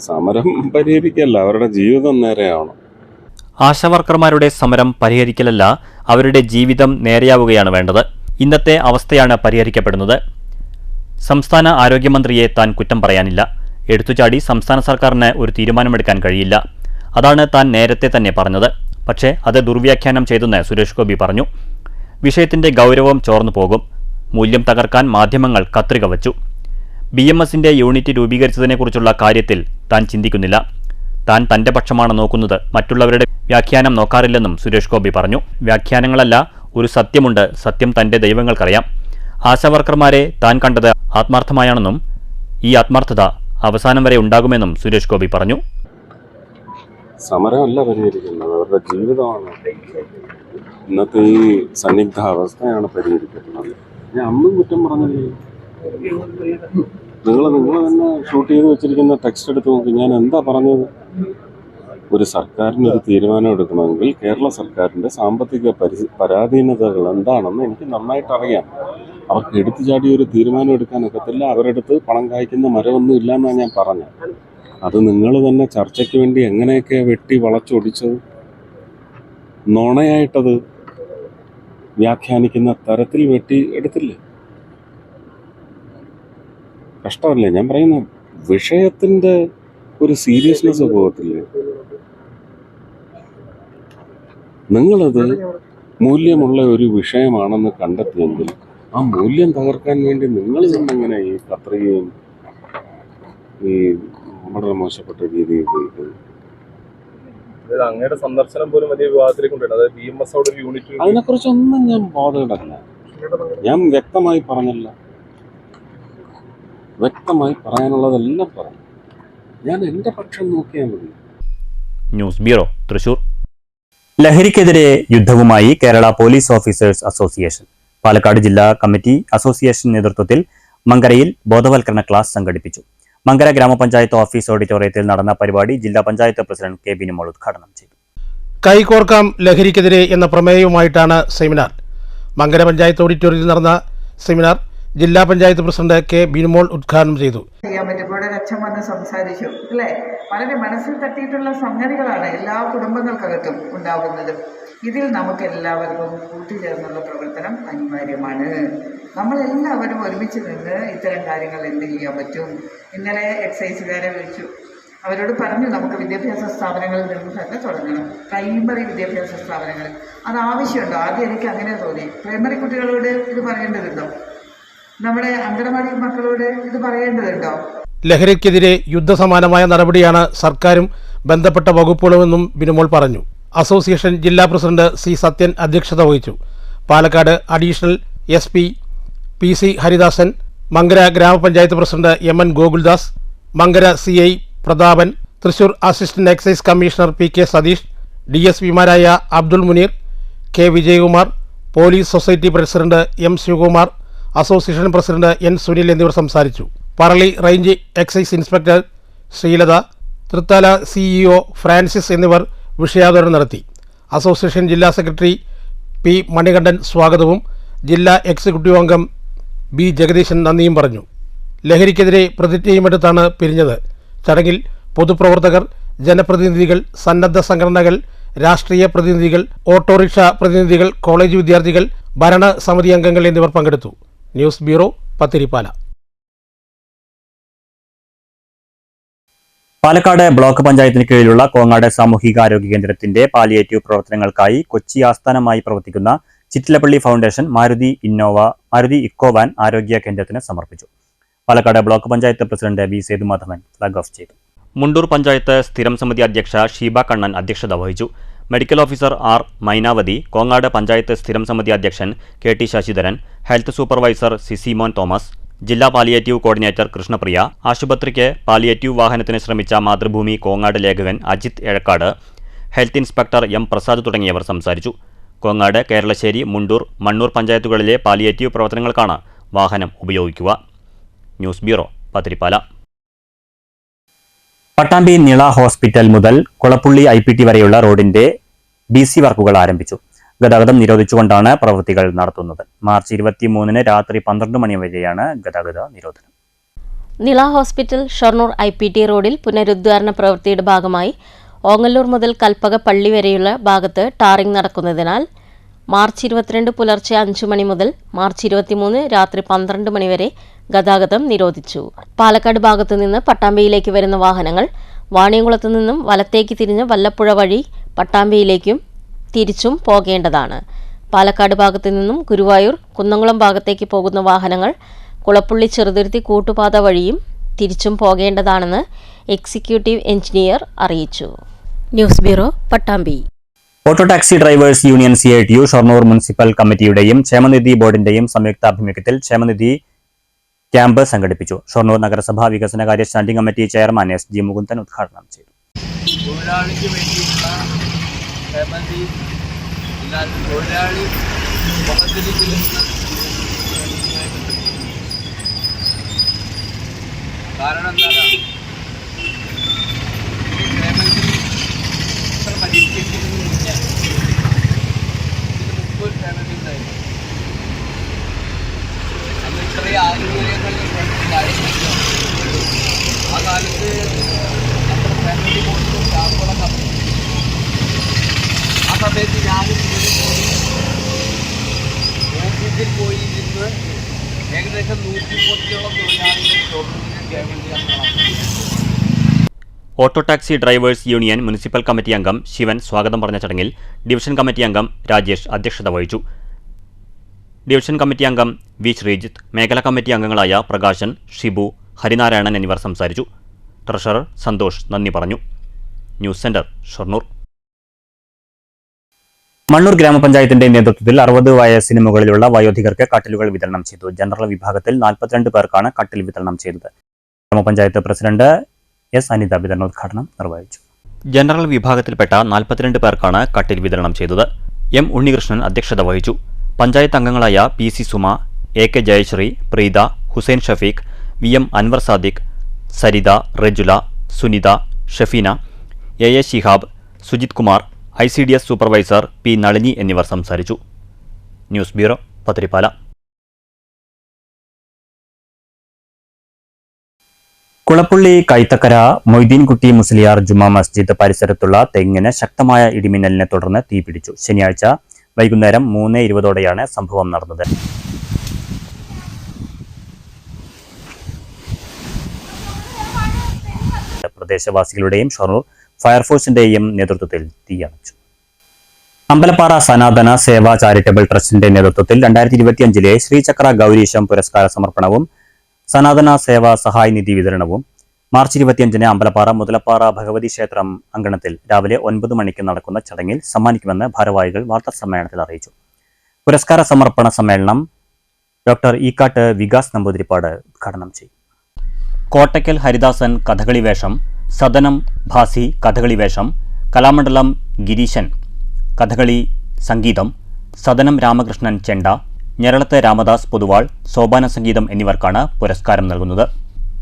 സമരം പരിഹരിക്കല്ല, അവരുടെ ജീവിതം നേരെയാവണം. ആശാവർക്കർമാരുടെ സമരം പരിഹരിക്കലല്ല, അവരുടെ ജീവിതം നേരെയാവുകയാണ് വേണ്ടത്. ഇന്നത്തെ അവസ്ഥയാണ് പരിഹരിക്കപ്പെടുന്നത്. സംസ്ഥാന ആരോഗ്യമന്ത്രിയെ താൻ കുറ്റം പറയാനില്ല. എടുത്തുചാടി സംസ്ഥാന സർക്കാരിന് ഒരു തീരുമാനമെടുക്കാൻ കഴിയില്ല. അതാണ് താൻ നേരത്തെ തന്നെ പറഞ്ഞത്. പക്ഷേ അത് ദുർവ്യാഖ്യാനം ചെയ്തെന്ന് സുരേഷ് ഗോപി പറഞ്ഞു. വിഷയത്തിന്റെ ഗൗരവം ചോർന്നു പോകും. മൂല്യം തകർക്കാൻ മാധ്യമങ്ങൾ കത്രിക വച്ചു. BMSന്റെ യൂണിറ്റ് രൂപീകരിച്ചതിനെക്കുറിച്ചുള്ള കാര്യത്തിൽ താൻ ചിന്തിക്കുന്നില്ല. താൻ തന്റെ പക്ഷമാണ് നോക്കുന്നത്, മറ്റുള്ളവരുടെ വ്യാഖ്യാനം നോക്കാറില്ലെന്നും സുരേഷ് ഗോപി പറഞ്ഞു. വ്യാഖ്യാനങ്ങളല്ല, ഒരു സത്യമുണ്ട്. സത്യം തന്റെ ദൈവങ്ങൾക്കറിയാം. ആശാവർക്കർമാരെ താൻ കണ്ടത് ആത്മാർത്ഥമായാണെന്നും ഈ ആത്മാർത്ഥത അവസാനം വരെ ഉണ്ടാകുമെന്നും സുരേഷ് ഗോപി പറഞ്ഞു. സമരമല്ല പരിഹരിക്കുന്നത്, അവരുടെ ജീവിതമാണ്. ഇന്നത്തെ ഈ സന്നിഗ്ധ അവസ്ഥയാണ് പരിഹരിക്കുന്നത്. ഞാൻ അന്നും കുറ്റം പറഞ്ഞില്ലേ. നിങ്ങൾ തന്നെ ഷൂട്ട് ചെയ്ത് വെച്ചിരിക്കുന്ന ടെക്സ്റ്റ് എടുത്ത് നോക്കി. ഞാൻ എന്താ പറഞ്ഞത്? ഒരു സർക്കാരിന് ഒരു തീരുമാനം എടുക്കണമെങ്കിൽ കേരള സർക്കാരിൻ്റെ സാമ്പത്തിക പരാധീനതകൾ എന്താണെന്ന് എനിക്ക് നന്നായിട്ട് അറിയാം. അവർക്ക് എടുത്തു ചാടി ഒരു തീരുമാനം എടുക്കാൻ ഒക്കത്തില്ല. അവരെടുത്ത് പണം കായ്ക്കുന്ന മരമൊന്നും ഇല്ലയെന്നാണ് ഞാൻ പറഞ്ഞത്. അത് നിങ്ങൾ തന്നെ ചർച്ചയ്ക്ക് വേണ്ടി എങ്ങനെയൊക്കെ വെട്ടി വളച്ചൊടിച്ചത്, നുണയായിട്ടത് വ്യാഖ്യാനിക്കുന്ന തരത്തിൽ വെട്ടി എടുത്തില്ലേ? കഷ്ടമല്ലേ? ഞാൻ പറയുന്ന വിഷയത്തിന്റെ ഒരു സീരിയസ്നെസ് പോകത്തില്ലേ? നിങ്ങളത് മൂല്യമുള്ള ഒരു വിഷയമാണെന്ന് കണ്ടെത്തിയെങ്കിൽ ആ മൂല്യം തകർക്കാൻ വേണ്ടി നിങ്ങൾ തന്നെ ഈ കത്രികയും ഈ വളരെ മോശപ്പെട്ട രീതിയിൽ ഉപയോഗിക്കുന്നത്. അങ്ങയുടെ സന്ദർശനം പോലും വലിയ വിവാദത്തിലേക്ക് കൊണ്ടുവരുന്നത്. BMS യൂണിറ്റ് അതിനെക്കുറിച്ചൊന്നും ഞാൻ ബോധേഡല്ല. ഞാൻ വ്യക്തമായി പറഞ്ഞില്ല. വ്യക്തമായി പറയാനുള്ളതെല്ലാം പറഞ്ഞു. ഞാൻ എൻ്റെ പക്ഷം നോക്കിയാൽ മതി. News bureau, Thrissur. ലഹരിക്കെതിരെ യുദ്ധവുമായി Kerala police officers association. Palakkad ജില്ലാ കമ്മിറ്റി അസോസിയേഷൻ നേതൃത്വത്തിൽ മങ്കരയിൽ ബോധവൽക്കരണ ക്ലാസ് സംഘടിപ്പിച്ചു. മങ്കര ഗ്രാമപഞ്ചായത്ത് ഓഫീസ് ഓഡിറ്റോറിയത്തിൽ നടന്ന പരിപാടി ജില്ലാ പഞ്ചായത്ത് പ്രസിഡന്റ് K. ബിനുമോൾ ഉദ്ഘാടനം ചെയ്തു. കൈകോർക്കാം ലഹരിക്കെതിരെ എന്ന പ്രമേയവുമായിട്ടാണ് സെമിനാർ. മങ്കര പഞ്ചായത്ത് ഓഡിറ്റോറിയത്തിൽ നടന്ന സെമിനാർ ജില്ലാ പഞ്ചായത്ത് പ്രസിഡന്റ് K. ബിനുമോൾ ഉദ്ഘാടനം ചെയ്തു. ചെയ്യാൻ പറ്റുമ്പോൾ അച്ഛൻ വന്ന് സംസാരിച്ചു അല്ലേ. വളരെ മനസ്സിൽ തട്ടിയിട്ടുള്ള സംഗതികളാണ് എല്ലാ കുടുംബങ്ങൾക്കകത്തും ഉണ്ടാകുന്നത്. ഇതിൽ നമുക്ക് എല്ലാവർക്കും കൂട്ടുചേർന്നുള്ള പ്രവർത്തനം അനിവാര്യമാണ്. നമ്മളെല്ലാവരും ഒരുമിച്ച് നിന്ന് ഇത്തരം കാര്യങ്ങൾ എന്ത് ചെയ്യാൻ പറ്റും. ഇന്നലെ എക്സൈസുകാരെ വിളിച്ചു, അവരോട് പറഞ്ഞു നമുക്ക് വിദ്യാഭ്യാസ സ്ഥാപനങ്ങളിൽ നിന്ന് തന്നെ തുടങ്ങണം. പ്രൈമറി വിദ്യാഭ്യാസ സ്ഥാപനങ്ങൾ അത് ആവശ്യമുണ്ടോ? ആദ്യം എനിക്ക് അങ്ങനെ തോന്നി. പ്രൈമറി കുട്ടികളോട് ഇത് പറയേണ്ടതുണ്ടോ? നമ്മുടെ അംഗനവാടി മക്കളോട് ഇത് പറയേണ്ടതുണ്ടോ? ലഹരിക്കെതിരെ യുദ്ധസമാനമായ നടപടിയാണ് സർക്കാരും ബന്ധപ്പെട്ട വകുപ്പുകളുമെന്നും ബിനുമോൾ പറഞ്ഞു. അസോസിയേഷൻ ജില്ലാ പ്രസിഡന്റ് C. സത്യൻ അധ്യക്ഷത വഹിച്ചു. Palakkad additional SP PC Haridasan, Mankara ഗ്രാമപഞ്ചായത്ത് president MN Gokuldas, Mankara CI Prathapan, Thrissur assistant excise commissioner PK Satheesh, DSPമാരായ Abdul Muneer, K. Vijayakumar, police society president M. Sivakumar, association president N. Sunil എന്നിവർ സംസാരിച്ചു. Parali range excise inspector Sreelatha, Thrithala CEO Francis എന്നിവർ വിഷയാവതരണം നടത്തി. അസോസിയേഷൻ ജില്ലാ സെക്രട്ടറി P. മണികണ്ഠൻ സ്വാഗതവും ജില്ലാ എക്സിക്യൂട്ടീവ് അംഗം B. ജഗദീശൻ നന്ദിയും പറഞ്ഞു. ലഹരിക്കെതിരെ പ്രതിജ്ഞയുമെടുത്താണ് പിരിഞ്ഞത്. ചടങ്ങിൽ പൊതുപ്രവർത്തകർ, ജനപ്രതിനിധികൾ, സന്നദ്ധ സംഘടനകൾ, രാഷ്ട്രീയ പ്രതിനിധികൾ, ഓട്ടോറിക്ഷ പ്രതിനിധികൾ, കോളേജ് വിദ്യാർത്ഥികൾ, ഭരണ സമിതി അംഗങ്ങൾ എന്നിവർ പങ്കെടുത്തു. News bureau, Pathirippala. Palakkad block പഞ്ചായത്തിന് കീഴിലുള്ള കോങ്ങാട് സാമൂഹികാരോഗ്യ കേന്ദ്രത്തിന്റെ പാലിയേറ്റീവ് പ്രവർത്തനങ്ങൾക്കായി കൊച്ചി ആസ്ഥാനമായി പ്രവർത്തിക്കുന്ന ചിറ്റിലപ്പള്ളി ഫൗണ്ടേഷൻ മാരുതി ഇക്കോവാൻ ആരോഗ്യ കേന്ദ്രത്തിന് സമർപ്പിച്ചു. Palakkad block panchayat president V Sethumadhavan flag off ചെയ്തു. മുണ്ടൂർ പഞ്ചായത്ത് സ്ഥിരം സമിതി അധ്യക്ഷ ഷീബ കണ്ണൻ അധ്യക്ഷത വഹിച്ചു. Medical officer R Mainavathi, Kongad panchayat സ്ഥിരം സമിതി അധ്യക്ഷൻ K T Sasidharan, health supervisor Sisimon Thomas, ജില്ലാ പാലിയേറ്റീവ് കോർഡിനേറ്റർ കൃഷ്ണപ്രിയ, ആശുപത്രിക്ക് പാലിയേറ്റീവ് വാഹനത്തിന് ശ്രമിച്ച മാതൃഭൂമി കോങ്ങാട് ലേഖകൻ Ajith Ezhakkad, health inspector M Prasad തുടങ്ങിയവർ സംസാരിച്ചു. കോങ്ങാട്, കേരളശ്ശേരി, മുണ്ടൂർ, മണ്ണൂർ പഞ്ചായത്തുകളിലെ പാലിയേറ്റീവ് പ്രവർത്തനങ്ങൾക്കാണ് വാഹനം ഉപയോഗിക്കുക. News bureau, Pathirippala. Pattambi Nila hospital മുതൽ കുളപ്പുള്ളി IPT വരെയുള്ള റോഡിന്റെ BC വർക്കുകൾ ആരംഭിച്ചു. ഗതാഗതം നിരോധിച്ചുകൊണ്ടാണ് പ്രവൃത്തികൾ നടത്തുന്നത്. മാർച്ച് 23 രാത്രി 12 മണി വരെയാണ് ഗതാഗത നിരോധനം. നിള ഹോസ്പിറ്റൽ ഷൊർണൂർ IPT റോഡിൽ പുനരുദ്ധാരണ പ്രവൃത്തിയുടെ ഭാഗമായി ഓങ്ങല്ലൂർ മുതൽ കൽപ്പക പള്ളി വരെയുള്ള ഭാഗത്ത് ടാറിംഗ് നടക്കുന്നതിനാൽ മാർച്ച് 22 പുലർച്ചെ 5 മണി മുതൽ മാർച്ച് 23 രാത്രി 12 മണി വരെ ഗതാഗതം നിരോധിച്ചു. പാലക്കാട് ഭാഗത്തു നിന്ന് പട്ടാമ്പിയിലേക്ക് വരുന്ന വാഹനങ്ങൾ വാണിയംകുളത്തു നിന്നും വലത്തേക്ക് തിരിഞ്ഞ് വല്ലപ്പുഴ വഴി പട്ടാമ്പിയിലേക്കും തിരിച്ചും പോകേണ്ടതാണ്. പാലക്കാട് ഭാഗത്തു നിന്നും ഗുരുവായൂർ, കുന്നംകുളം ഭാഗത്തേക്ക് പോകുന്ന വാഹനങ്ങൾ കുളപ്പുള്ളി ചെറുതുരുത്തി കൂട്ടുപാത വഴിയും തിരിച്ചും പോകേണ്ടതാണെന്ന് എക്സിക്യൂട്ടീവ് എഞ്ചിനീയർ അറിയിച്ചു. News bureau, Pattambi. Auto taxi drivers union CITU Shoranur municipal കമ്മിറ്റിയുടെയും ക്ഷേമനിധി ബോർഡിന്റെയും സംയുക്താഭിമുഖ്യത്തിൽ ക്ഷേമനിധി ക്യാമ്പ് സംഘടിപ്പിച്ചു. ഷൊർണൂർ നഗരസഭാ വികസനകാര്യ standing committee chairman SG Mukundan ഉദ്ഘാടനം ചെയ്തു. തൊഴിലാളിക്ക് വേണ്ടിയുള്ള ക്ഷേമനിധി ഇല്ലാത്ത തൊഴിലാളി കാരണം എന്താണ് പരിഷ്കരിക്കുന്നതിന് മുമ്പ് ഒരു ക്ഷേമനിധി ഉണ്ടായിരുന്നു. അന്ന് ഇത്രയും ആനുകൂല്യങ്ങളിൽ ആ കാലത്ത് നമ്മുടെ ഫാമിലി ബോർഡിലും സ്റ്റാഫുകളൊക്കെ ആ സമയത്ത് ഞാനും ഓഫീസിൽ പോയി നിന്ന് ഏകദേശം 130ഓളം തൊഴിലാളികൾ ഷോറൂമിൽ government. Auto taxi drivers union municipal committee അംഗം ശിവൻ സ്വാഗതം പറഞ്ഞ ചടങ്ങിൽ ഡിവിഷൻ കമ്മിറ്റി അംഗം രാജേഷ് അധ്യക്ഷത വഹിച്ചു. ഡിവിഷൻ കമ്മിറ്റി അംഗം വി ശ്രീജിത്ത്, മേഖലാ കമ്മിറ്റി അംഗങ്ങളായ പ്രകാശൻ, ഷിബു, ഹരിനാരായണൻ എന്നിവർ സംസാരിച്ചു. ട്രഷറർ സന്തോഷ് നന്ദി പറഞ്ഞു. News centre, Shoranur. മണ്ണൂർ ഗ്രാമപഞ്ചായത്തിന്റെ നേതൃത്വത്തിൽ 60 വയസ്സിന് മുകളിലുള്ള വയോധികർക്ക് കട്ടിലുകൾ വിതരണം ചെയ്തു. ജനറൽ വിഭാഗത്തിൽ 42 പേർക്കാണ് കട്ടിൽ വിതരണം ചെയ്തത്. ഗ്രാമപഞ്ചായത്ത് പ്രസിഡന്റ് എസ് അനിത വിതരണോദ്ഘാടനം നിർവഹിച്ചു. ജനറൽ വിഭാഗത്തിൽപ്പെട്ട 42 പേർക്കാണ് കട്ടിൽ വിതരണം ചെയ്തത്. എം ഉണ്ണികൃഷ്ണൻ അധ്യക്ഷത വഹിച്ചു. പഞ്ചായത്ത് അംഗങ്ങളായ PC Suma, AK Jayasree, Preetha, Hussain Shafeeq, VM Anwar Sadiq, Saritha, Rejula, Sunitha, Shafeena, AA Shihab, Sujith Kumar, ICDS supervisor P Nalini എന്നിവർ സംസാരിച്ചു. News bureau, Pathirippala. കുളപ്പുള്ളി കൈത്തക്കര മൊയ്തീൻകുട്ടി മുസ്ലിയാർ ജുമാ മസ്ജിദ് പരിസരത്തുള്ള തെങ്ങിന് ശക്തമായ ഇടിമിന്നലിനെ തുടർന്ന് തീപിടിച്ചു. ശനിയാഴ്ച വൈകുന്നേരം 3:20ഓടെയാണ് സംഭവം നടന്നത്. പ്രദേശവാസികളുടെയും ഷൊർണൂർ ഫയർഫോഴ്സിന്റെയും നേതൃത്വത്തിൽ തീയണച്ചു. അമ്പലപ്പാറ സനാതന സേവാ ചാരിറ്റബിൾ ട്രസ്റ്റിന്റെ നേതൃത്വത്തിൽ 2025 ശ്രീചക്ര ഗൗരീശം പുരസ്കാര സമർപ്പണവും സനാതന സേവാ സഹായ നിധി വിതരണവും മാർച്ച് 25 അമ്പലപ്പാറ മുതലപ്പാറ ഭഗവതി ക്ഷേത്രം അങ്കണത്തിൽ രാവിലെ 9 മണിക്ക് നടക്കുന്ന ചടങ്ങിൽ സമ്മാനിക്കുമെന്ന് ഭാരവാഹികൾ വാർത്താസമ്മേളനത്തിൽ അറിയിച്ചു. പുരസ്കാര സമർപ്പണ സമ്മേളനം ഡോക്ടർ ഈക്കാട്ട് വികാസ് നമ്പൂതിരിപ്പാട് ഉദ്ഘാടനം ചെയ്യും. കോട്ടയ്ക്കൽ ഹരിദാസൻ കഥകളി വേഷം, സദനം ഭാസി കഥകളി വേഷം, കലാമണ്ഡലം ഗിരീശൻ കഥകളി സംഗീതം, സദനം രാമകൃഷ്ണൻ ചെണ്ട, ഞെരളത്ത് രാമദാസ് പൊതുവാൾ സോപാന സംഗീതം എന്നിവർക്കാണ് പുരസ്കാരം നൽകുന്നത്.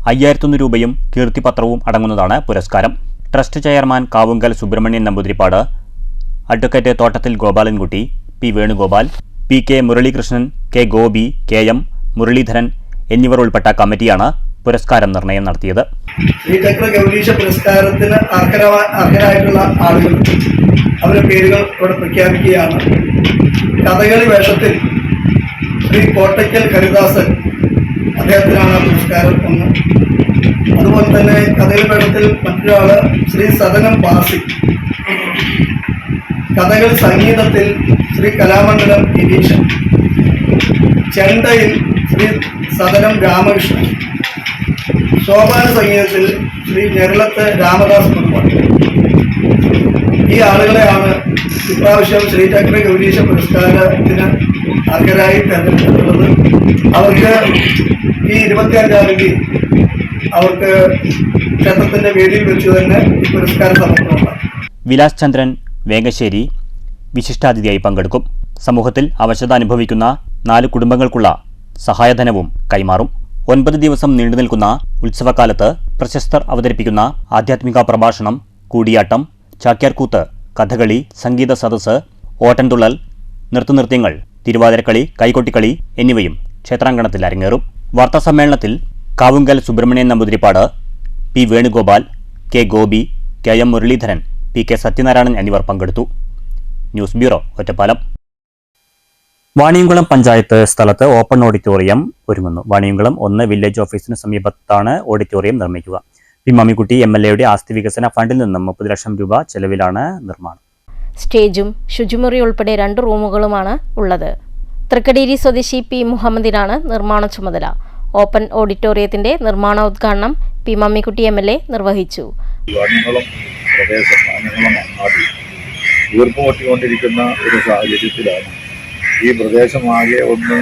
5,100 രൂപയും കീർത്തിപത്രവും അടങ്ങുന്നതാണ് പുരസ്കാരം. Trust chairman Kavungal Subramanian Namboodiripad, advocate Thottathil Gopalankutty, P Venugopal, PK Muralikrishnan, K Gopi, KM Muraleedharan എന്നിവർ ഉൾപ്പെട്ട കമ്മിറ്റിയാണ് പുരസ്കാരം നിർണയം നടത്തിയത്. ശ്രീചക്ര ഗൗരീശ പുരസ്കാരത്തിന് അർഹരായിട്ടുള്ള ആളുകൾ അവരുടെ പേരുകൾ ഇവിടെ പ്രഖ്യാപിക്കുകയാണ്. കഥകളി വേഷത്തിൽ ശ്രീ കോട്ടയ്ക്കൽ ഹരിദാസൻ, അദ്ദേഹത്തിനാണ് പുരസ്കാരം ഒന്ന്. അതുപോലെ തന്നെ കഥകളി വേഷത്തിൽ മറ്റൊരാള് ശ്രീ സദനം ബാസി. കഥകളി സംഗീതത്തിൽ ശ്രീ കലാമണ്ഡലം ഗിരീശൻ. ചെണ്ടയിൽ ശ്രീ സദനം രാമകൃഷ്ണൻ. സോപാന സംഗീതത്തിൽ ശ്രീ ഞെരളത്ത് രാമദാസ് കുമാർ. ഈ ആളുകളെയാണ് ഇപ്രാവശ്യം ശ്രീചക്ര ഗൗരീശ പുരസ്കാരത്തിന് അർഹരായി തെരഞ്ഞെടുത്തിട്ടുള്ളത്. അവർക്ക് ഈ 25-ാം തീയതി അവർക്ക് ക്ഷേത്രത്തിന്റെ വേദിയിൽ വെച്ച് തന്നെ ഈ പുരസ്കാര സമർപ്പണമാണ്. വിലാസ് ചന്ദ്രൻ വേങ്ങശ്ശേരി വിശിഷ്ടാതിഥിയായി പങ്കെടുക്കും. സമൂഹത്തിൽ അവശത അനുഭവിക്കുന്ന 4 കുടുംബങ്ങൾക്കുള്ള സഹായധനവും കൈമാറും. 9 ദിവസം നീണ്ടുനിൽക്കുന്ന ഉത്സവകാലത്ത് പ്രശസ്തർ അവതരിപ്പിക്കുന്ന ആധ്യാത്മിക പ്രഭാഷണം, കൂടിയാട്ടം, ചാക്യാർകൂത്ത്, കഥകളി, സംഗീത സദസ്സ്, ഓട്ടൻതുള്ളൽ, നൃത്തനൃത്യങ്ങൾ, തിരുവാതിരക്കളി, കൈകൊട്ടിക്കളി എന്നിവയും ക്ഷേത്രാങ്കണത്തിൽ അരങ്ങേറും. വാർത്താസമ്മേളനത്തിൽ Kavungal Subramanian Namboothiripad, P Venugopal, K Gopi, K M Muraleedharan, P K Sathyanarayanan എന്നിവർ പങ്കെടുത്തു. News bureau, Ottapalam. വാണിയംകുളം പഞ്ചായത്ത് സ്ഥലത്ത് ഓപ്പൺ ഓഡിറ്റോറിയം ഒരുങ്ങുന്നു. വാണിയംകുളം 1 വില്ലേജ് ഓഫീസിന് സമീപത്താണ് ഓഡിറ്റോറിയം നിർമ്മിക്കുക. പി മമ്മിക്കുട്ടി MLA ആസ്തി വികസന ഫണ്ടിൽ നിന്നും 30 ലക്ഷം രൂപ ചെലവിലാണ് നിർമ്മാണം. സ്റ്റേജും ശുചിമുറി ഉൾപ്പെടെ 2 റൂമുകളുമാണ് ഉള്ളത്. തൃക്കടീരി സ്വദേശി പി മുഹമ്മദിനാണ് നിർമ്മാണ ചുമതല. ഓപ്പൺ ഓഡിറ്റോറിയത്തിന്റെ നിർമ്മാണോദ്ഘാടനം പി മമ്മിക്കുട്ടി MLA നിർവഹിച്ചു. വീർപ്പുമുട്ടിക്കൊണ്ടിരിക്കുന്ന ഒരു സാഹചര്യത്തിലാണ് ഈ പ്രദേശമാകെ ഒന്ന്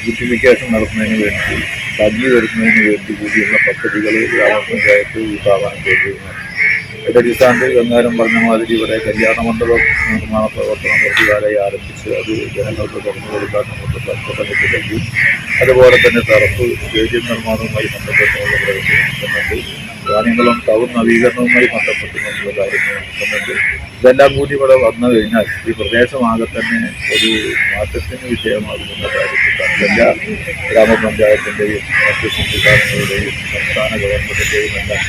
ബ്യൂട്ടിഫിക്കേഷൻ നടത്തുന്നതിന് വേണ്ടി, ഭംഗി വരുന്നതിന് വേണ്ടി കൂടിയുള്ള പദ്ധതികൾ ഗ്രാമപഞ്ചായത്ത് വിഭാവനം ചെയ്തിരുന്നു. അടിസ്ഥാനത്തിൽ ഗംഗാരം പറഞ്ഞ മാതിരി ഇവിടെ കല്യാണ മണ്ഡപ നിർമ്മാണ പ്രവർത്തനം കുറച്ചുകാലമായി ആരംഭിച്ച് അത് ജനങ്ങൾക്ക് തുറന്നു കൊടുക്കാൻ നമുക്ക് പദ്ധതി നൽകി. അതുപോലെ തന്നെ ടർഫ് സ്റ്റേഡിയം നിർമ്മാണവുമായി ബന്ധപ്പെട്ടുള്ള പ്രവർത്തനം നടത്തുന്നുണ്ട്. വാണിയംകുളം ടൗൺ നവീകരണവുമായി ബന്ധപ്പെട്ടുള്ള കാര്യങ്ങൾ നടത്തുന്നുണ്ട്. ഇതെല്ലാം കൂടി ഇവിടെ വന്നു കഴിഞ്ഞാൽ ഈ പ്രദേശമാകെ തന്നെ ഒരു മാറ്റത്തിന് വിധേയമാകുന്ന കാര്യത്തിലാണ് എല്ലാ ഗ്രാമപഞ്ചായത്തിൻ്റെയും മറ്റ് സംവിധാനങ്ങളുടെയും സംസ്ഥാന ഗവൺമെൻറ്റിൻ്റെയും എല്ലാം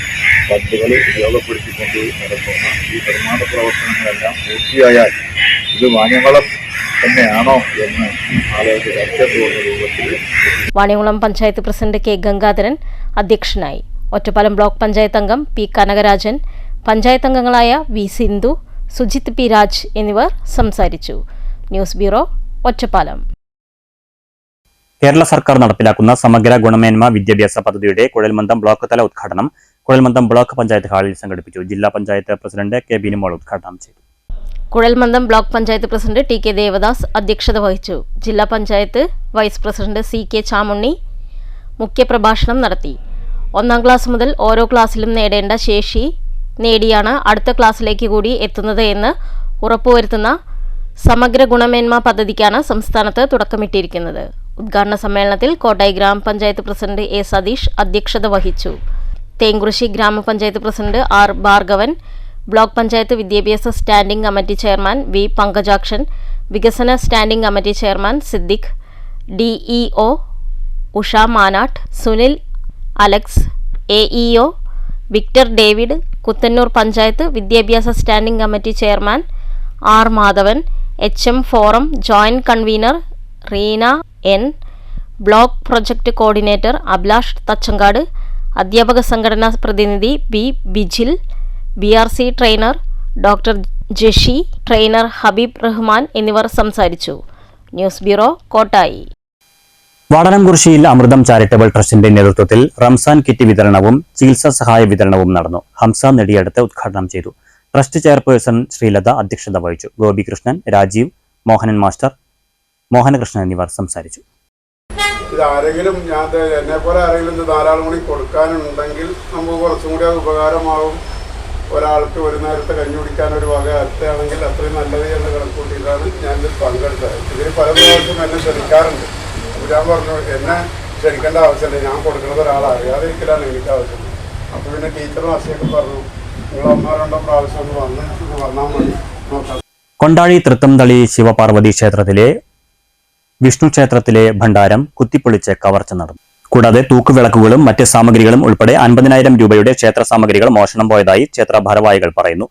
ഫണ്ടുകൾ ഉപയോഗപ്പെടുത്തിക്കൊണ്ട് നടത്തുന്ന ഈ നിർമ്മാണ പ്രവർത്തനങ്ങളെല്ലാം പൂർത്തിയായാൽ ഇത് വാണിയംകുളം തന്നെയാണോ എന്ന് ആളുകൾക്ക് ചർച്ച ചെയ്യുന്ന രൂപത്തിൽ. വാണിയംകുളം പഞ്ചായത്ത് പ്രസിഡന്റ് കെ ഗംഗാധരൻ അധ്യക്ഷനായി. ഒറ്റപ്പാലം ബ്ലോക്ക് പഞ്ചായത്ത് അംഗം പി കനകരാജൻ, പഞ്ചായത്ത് അംഗങ്ങളായ വി സിന്ധു, സുജിത് പി രാജ് എന്നിവർ സംസാരിച്ചു. News bureau, Ottapalam. കേരള സർക്കാർ നടപ്പിലാക്കുന്ന സമഗ്ര ഗുണമേന്മ വിദ്യാഭ്യാസ പദ്ധതിയുടെ കുഴൽമന്ദം ബ്ലോക്ക് തല ഉദ്ഘാടനം കുഴൽമന്ദം ബ്ലോക്ക് പഞ്ചായത്ത് ഹാളിൽ സംഘടിപ്പിച്ചു. ജില്ലാ പഞ്ചായത്ത് പ്രസിഡന്റ് കെ ബിനിമോൾ ഉദ്ഘാടനം ചെയ്തു. കുഴൽമന്ദം block panchayat president T K Devadas അധ്യക്ഷത വഹിച്ചു. ജില്ലാ panchayat vice president C K Chamunni മുഖ്യപ്രഭാഷണം നടത്തി. 1-ാം ക്ലാസ് മുതൽ ഓരോ ക്ലാസ്സിലും നേടേണ്ട ശേഷി നേടിയാണ് അടുത്ത ക്ലാസ്സിലേക്ക് കൂടി എത്തുന്നത് എന്ന് ഉറപ്പുവരുത്തുന്ന സമഗ്ര ഗുണമേന്മ പദ്ധതിക്കാണ് സംസ്ഥാനത്ത് തുടക്കമിട്ടിരിക്കുന്നത്. ഉദ്ഘാടന സമ്മേളനത്തിൽ കോട്ടായി ഗ്രാമപഞ്ചായത്ത് പ്രസിഡന്റ് എ സതീഷ് അധ്യക്ഷത വഹിച്ചു. തേങ്കുറിശ്ശി ഗ്രാമപഞ്ചായത്ത് president R Bhargavan, block panchayat വിദ്യാഭ്യാസ standing committee chairman V Pankajakshan, വികസന standing committee chairman Siddique, DEO Usha Manatt, Sunil, Alex, AEO Victor David, Kuthanur panchayat വിദ്യാഭ്യാസ standing committee chairman R Madhavan, HM forum joint convener Reena N, block project coordinator Abhilash Thachankad, അധ്യാപക സംഘടനാ പ്രതിനിധി B Bijil, BRC trainer doctor Jashi, trainer Habeeb Rahman എന്നിവർ സംസാരിച്ചു. News bureau, Kottayi. വാടനംകുറിശ്ശിയിൽ Amritham charitable ട്രസ്റ്റിന്റെ നേതൃത്വത്തിൽ റംസാൻ കിറ്റ് വിതരണവും ചികിത്സാ സഹായ വിതരണവും നടന്നു. ഹംസ നെടിയടത്ത് ഉദ്ഘാടനം ചെയ്തു. ട്രസ്റ്റ് ചെയർപേഴ്സൺ ശ്രീലത അധ്യക്ഷത വഹിച്ചു. ഗോപികൃഷ്ണൻ, രാജീവ്, മോഹനൻ മാസ്റ്റർ, മോഹനകൃഷ്ണൻ എന്നിവർ സംസാരിച്ചു. ഇത് ആരെങ്കിലും എന്നെ പോലെ ആരെങ്കിലും ഇത് ധാരാളം കൂടി കൊടുക്കാനുണ്ടെങ്കിൽ നമുക്ക് കുറച്ചും കൂടി അത് ഉപകാരമാവും. ഒരാൾക്ക് ഒരു നേരത്തെ കഞ്ഞി കുടിക്കാൻ ഒരു വക അർത്ഥയാണെങ്കിൽ അത്രയും നല്ലത് എന്ന് കണക്കൂട്ടിയിട്ടാണ് ഞാനിത് പങ്കെടുത്തത്. ഇതിന് പല പ്രാവശ്യം എന്നെ ക്ഷണിക്കാറുണ്ട്. അപ്പോൾ ഞാൻ പറഞ്ഞു എന്നെ ക്ഷണിക്കേണ്ട ആവശ്യമില്ല, ഞാൻ കൊടുക്കുന്നത് ഒരാളെ അറിയാതിരിക്കലാണ് എനിക്ക് ആവശ്യം. അപ്പോൾ പിന്നെ ടീച്ചറും അച്ഛയൊക്കെ പറഞ്ഞു നിങ്ങൾ 1-2 പ്രാവശ്യം ഒന്ന് വന്നാൽ മതി നോക്കാം. കൊണ്ടാഴി തൃത്തംതളി ശിവപാർവതി ക്ഷേത്രത്തിലെ വിഷ്ണു ക്ഷേത്രത്തിലെ ഭണ്ഡാരം കുത്തിപ്പൊളിച്ച് കവർച്ച നടന്നു. കൂടാതെ തൂക്കുവിളക്കുകളും മറ്റ് സാമഗ്രികളും ഉൾപ്പെടെ 50,000 രൂപയുടെ ക്ഷേത്ര സാമഗ്രികൾ മോഷണം പോയതായി ക്ഷേത്ര ഭാരവാഹികൾ പറയുന്നു.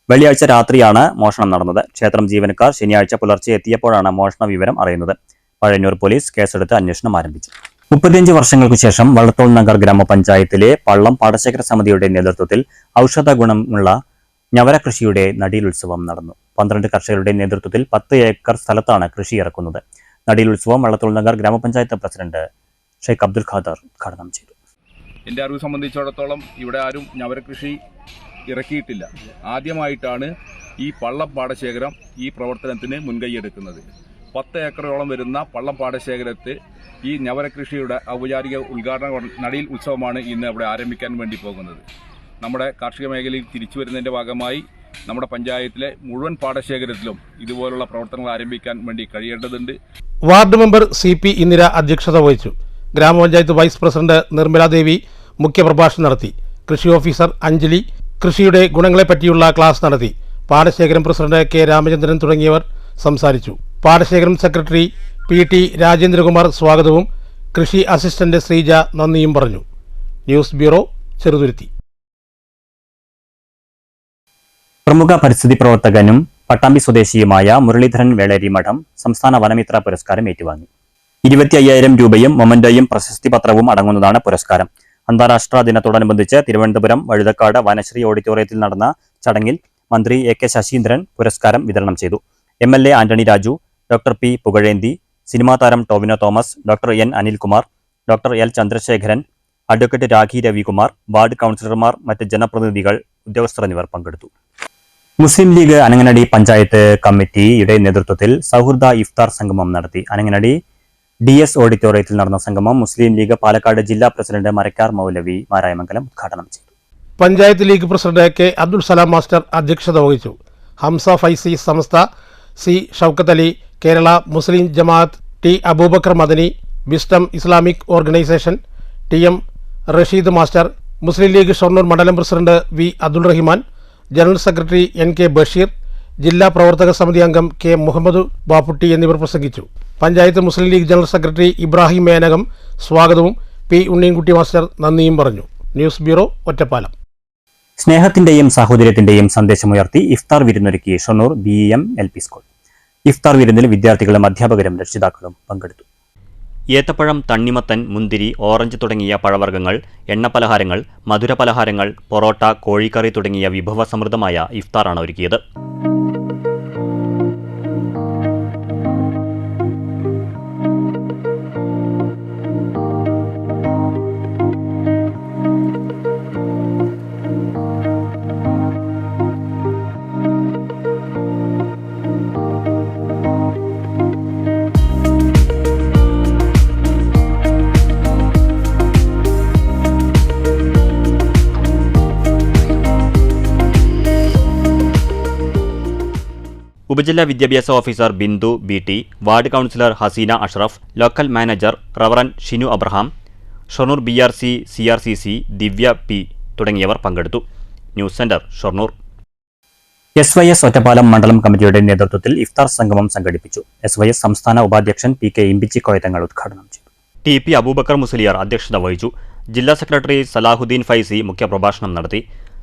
വെള്ളിയാഴ്ച രാത്രിയാണ് മോഷണം നടന്നത്. ക്ഷേത്രം ജീവനക്കാർ ശനിയാഴ്ച പുലർച്ചെ എത്തിയപ്പോഴാണ് മോഷണ വിവരം അറിയുന്നത്. പഴയന്നൂർ പോലീസ് കേസെടുത്ത് അന്വേഷണം ആരംഭിച്ചു. 35 വർഷങ്ങൾക്കു ശേഷം വള്ളത്തോൾ നഗർ ഗ്രാമപഞ്ചായത്തിലെ പള്ളം പാടശേഖര സമിതിയുടെ നേതൃത്വത്തിൽ ഔഷധ ഗുണമുള്ള ഞവര കൃഷിയുടെ നടീലുത്സവം നടന്നു. 12 കർഷകരുടെ നേതൃത്വത്തിൽ 10 ഏക്കർ സ്ഥലത്താണ് കൃഷി ഇറക്കുന്നത്. നടീലുത്സവം വള്ളത്തോൾ നഗർ ഗ്രാമപഞ്ചായത്ത് പ്രസിഡന്റ് ഷെയ്ഖ് അബ്ദുൽ ഖാദർ ഉദ്ഘാടനം ചെയ്തു. എൻ്റെ അറിവ് സംബന്ധിച്ചിടത്തോളം ഇവിടെ ആരും ഞവര കൃഷി ഇറക്കിയിട്ടില്ല. ആദ്യമായിട്ടാണ് ഈ പള്ളം പാടശേഖരം ഈ പ്രവർത്തനത്തിന് മുൻകൈയെടുക്കുന്നത്. 10 ഏക്കറോളം വരുന്ന പള്ളം പാടശേഖരത്ത് ഈ ഞവര കൃഷിയുടെ ഔപചാരിക ഉദ്ഘാടന നടീൽ ഉത്സവമാണ് ഇന്ന് അവിടെ ആരംഭിക്കാൻ വേണ്ടി പോകുന്നത്. നമ്മുടെ കാർഷിക മേഖലയിൽ തിരിച്ചു വരുന്നതിൻ്റെ ഭാഗമായി നമ്മുടെ പഞ്ചായത്തിലെ മുഴുവൻ പാടശേഖരത്തിലും ഇതുപോലുള്ള പ്രവർത്തനങ്ങൾ ആരംഭിക്കാൻ വേണ്ടി കഴിയേണ്ടതുണ്ട്. വാർഡ് മെമ്പർ CP ഇന്ദിര അധ്യക്ഷത വഹിച്ചു. ഗ്രാമപഞ്ചായത്ത് വൈസ് പ്രസിഡന്റ് നിർമ്മലാദേവി മുഖ്യപ്രഭാഷണം നടത്തി. കൃഷി ഓഫീസർ അഞ്ജലി കൃഷിയുടെ ഗുണങ്ങളെപ്പറ്റിയുള്ള ക്ലാസ് നടത്തി. പാടശേഖരം പ്രസിഡന്റ് K രാമചന്ദ്രൻ തുടങ്ങിയവർ സംസാരിച്ചു. പാടശേഖരം സെക്രട്ടറി PT രാജേന്ദ്രകുമാർ സ്വാഗതവും കൃഷി അസിസ്റ്റന്റ് ശ്രീജ നന്ദിയും പറഞ്ഞു. News bureau, Cheruthuruthy. പ്രമുഖ പരിസ്ഥിതി പ്രവർത്തകനും പട്ടാമ്പി സ്വദേശിയുമായ മുരളീധരൻ വേളേരി മഠം സംസ്ഥാന വനമിത്ര പുരസ്കാരം ഏറ്റുവാങ്ങി. 25,000 രൂപയും മൊമന്റോയും പ്രശസ്തി പത്രവും അടങ്ങുന്നതാണ് പുരസ്കാരം. അന്താരാഷ്ട്ര ദിനത്തോടനുബന്ധിച്ച് തിരുവനന്തപുരം വഴുതക്കാട് വനശ്രീ ഓഡിറ്റോറിയത്തിൽ നടന്ന ചടങ്ങിൽ മന്ത്രി AK ശശീന്ദ്രൻ പുരസ്കാരം വിതരണം ചെയ്തു. MLA Antony Raju, doctor P Pukazhenthi, cinema താരം Tovino Thomas, doctor N Anilkumar, doctor L Chandrasekharan, advocate Rakhi Ravikumar, ward കൗൺസിലർമാർ, മറ്റ് ജനപ്രതിനിധികൾ, ഉദ്യോഗസ്ഥർ എന്നിവർ പങ്കെടുത്തു. മുസ്ലിം ലീഗ് അനങ്ങനടി പഞ്ചായത്ത് കമ്മിറ്റിയുടെ നേതൃത്വത്തിൽ സൗഹൃദ ഇഫ്താർ സംഗമം നടത്തി. അനങ്ങനടി DS ഓഡിറ്റോറിയത്തിൽ നടന്ന സംഗമം മുസ്ലിം ലീഗ് പാലക്കാട് ജില്ലാ പ്രസിഡന്റ് മരക്കാർ മൗലവി മാരായമംഗലം ഉദ്ഘാടനം ചെയ്തു. Panchayat league president K Abdul Salam master അധ്യക്ഷത വഹിച്ചു. Hamsa Faizy Samastha, C Shoukath Ali, Kerala Muslim Jamaath, T Aboobacker Madani, wisdom Islamic organisation, TM Rasheed master, Muslim League Shoranur മണ്ഡലം president V Abdul Rahiman, general secretary NK Basheer, ജില്ലാ പ്രവർത്തക സമിതി അംഗം K മുഹമ്മദ് ബാപ്പുട്ടി എന്നിവർ പ്രസംഗിച്ചു. പഞ്ചായത്ത് മുസ്ലിം ലീഗ് ജനറൽ സെക്രട്ടറി ഇബ്രാഹിം മേനകം സ്വാഗതവും P ഉണ്ണിയൻകുട്ടി മാസ്റ്റർ നന്ദിയും പറഞ്ഞു. News bureau, Ottapalam. സ്നേഹത്തിന്റെയും സാഹോദര്യത്തിന്റെയും സന്ദേശമുയർത്തി ഇഫ്താർ വിരുന്നൊരുക്കി ഷൊർണൂർ BEM LP സ്കൂൾ. ഇഫ്താർ വിരുന്നിൽ വിദ്യാർത്ഥികളും അധ്യാപകരും രക്ഷിതാക്കളും പങ്കെടുത്തു. ഏത്തപ്പഴം, തണ്ണിമത്തൻ, മുന്തിരി, ഓറഞ്ച് തുടങ്ങിയ പഴവർഗ്ഗങ്ങൾ, എണ്ണപ്പലഹാരങ്ങൾ, മധുരപലഹാരങ്ങൾ, പൊറോട്ട, കോഴിക്കറി തുടങ്ങിയ വിഭവസമൃദ്ധമായ ഇഫ്താറാണ് ഒരുക്കിയത്. ഉപജില്ലാ വിദ്യാഭ്യാസ officer Bindu BT, ward councillor Haseena Ashraf, local manager reverend Shinu Abraham, Shoranur BRC CRCC Divya P തുടങ്ങിയവർ പങ്കെടുത്തു. News centre, Shoranur. SYS Ottapalam മണ്ഡലം കമ്മിറ്റിയുടെ നേതൃത്വത്തിൽ ഇഫ്താർ സംഗമം സംഘടിപ്പിച്ചു. SYS സംസ്ഥാന ഉപാധ്യക്ഷൻ PK ഇമ്പിച്ചിക്കോയ തങ്ങൾ ഉദ്ഘാടനം ചെയ്തു. TP അബൂബക്കർ മുസ്ലിയാർ അധ്യക്ഷത വഹിച്ചു. ജില്ലാ സെക്രട്ടറി സലാഹുദ്ദീൻ ഫൈസി മുഖ്യപ്രഭാഷണം നടത്തി.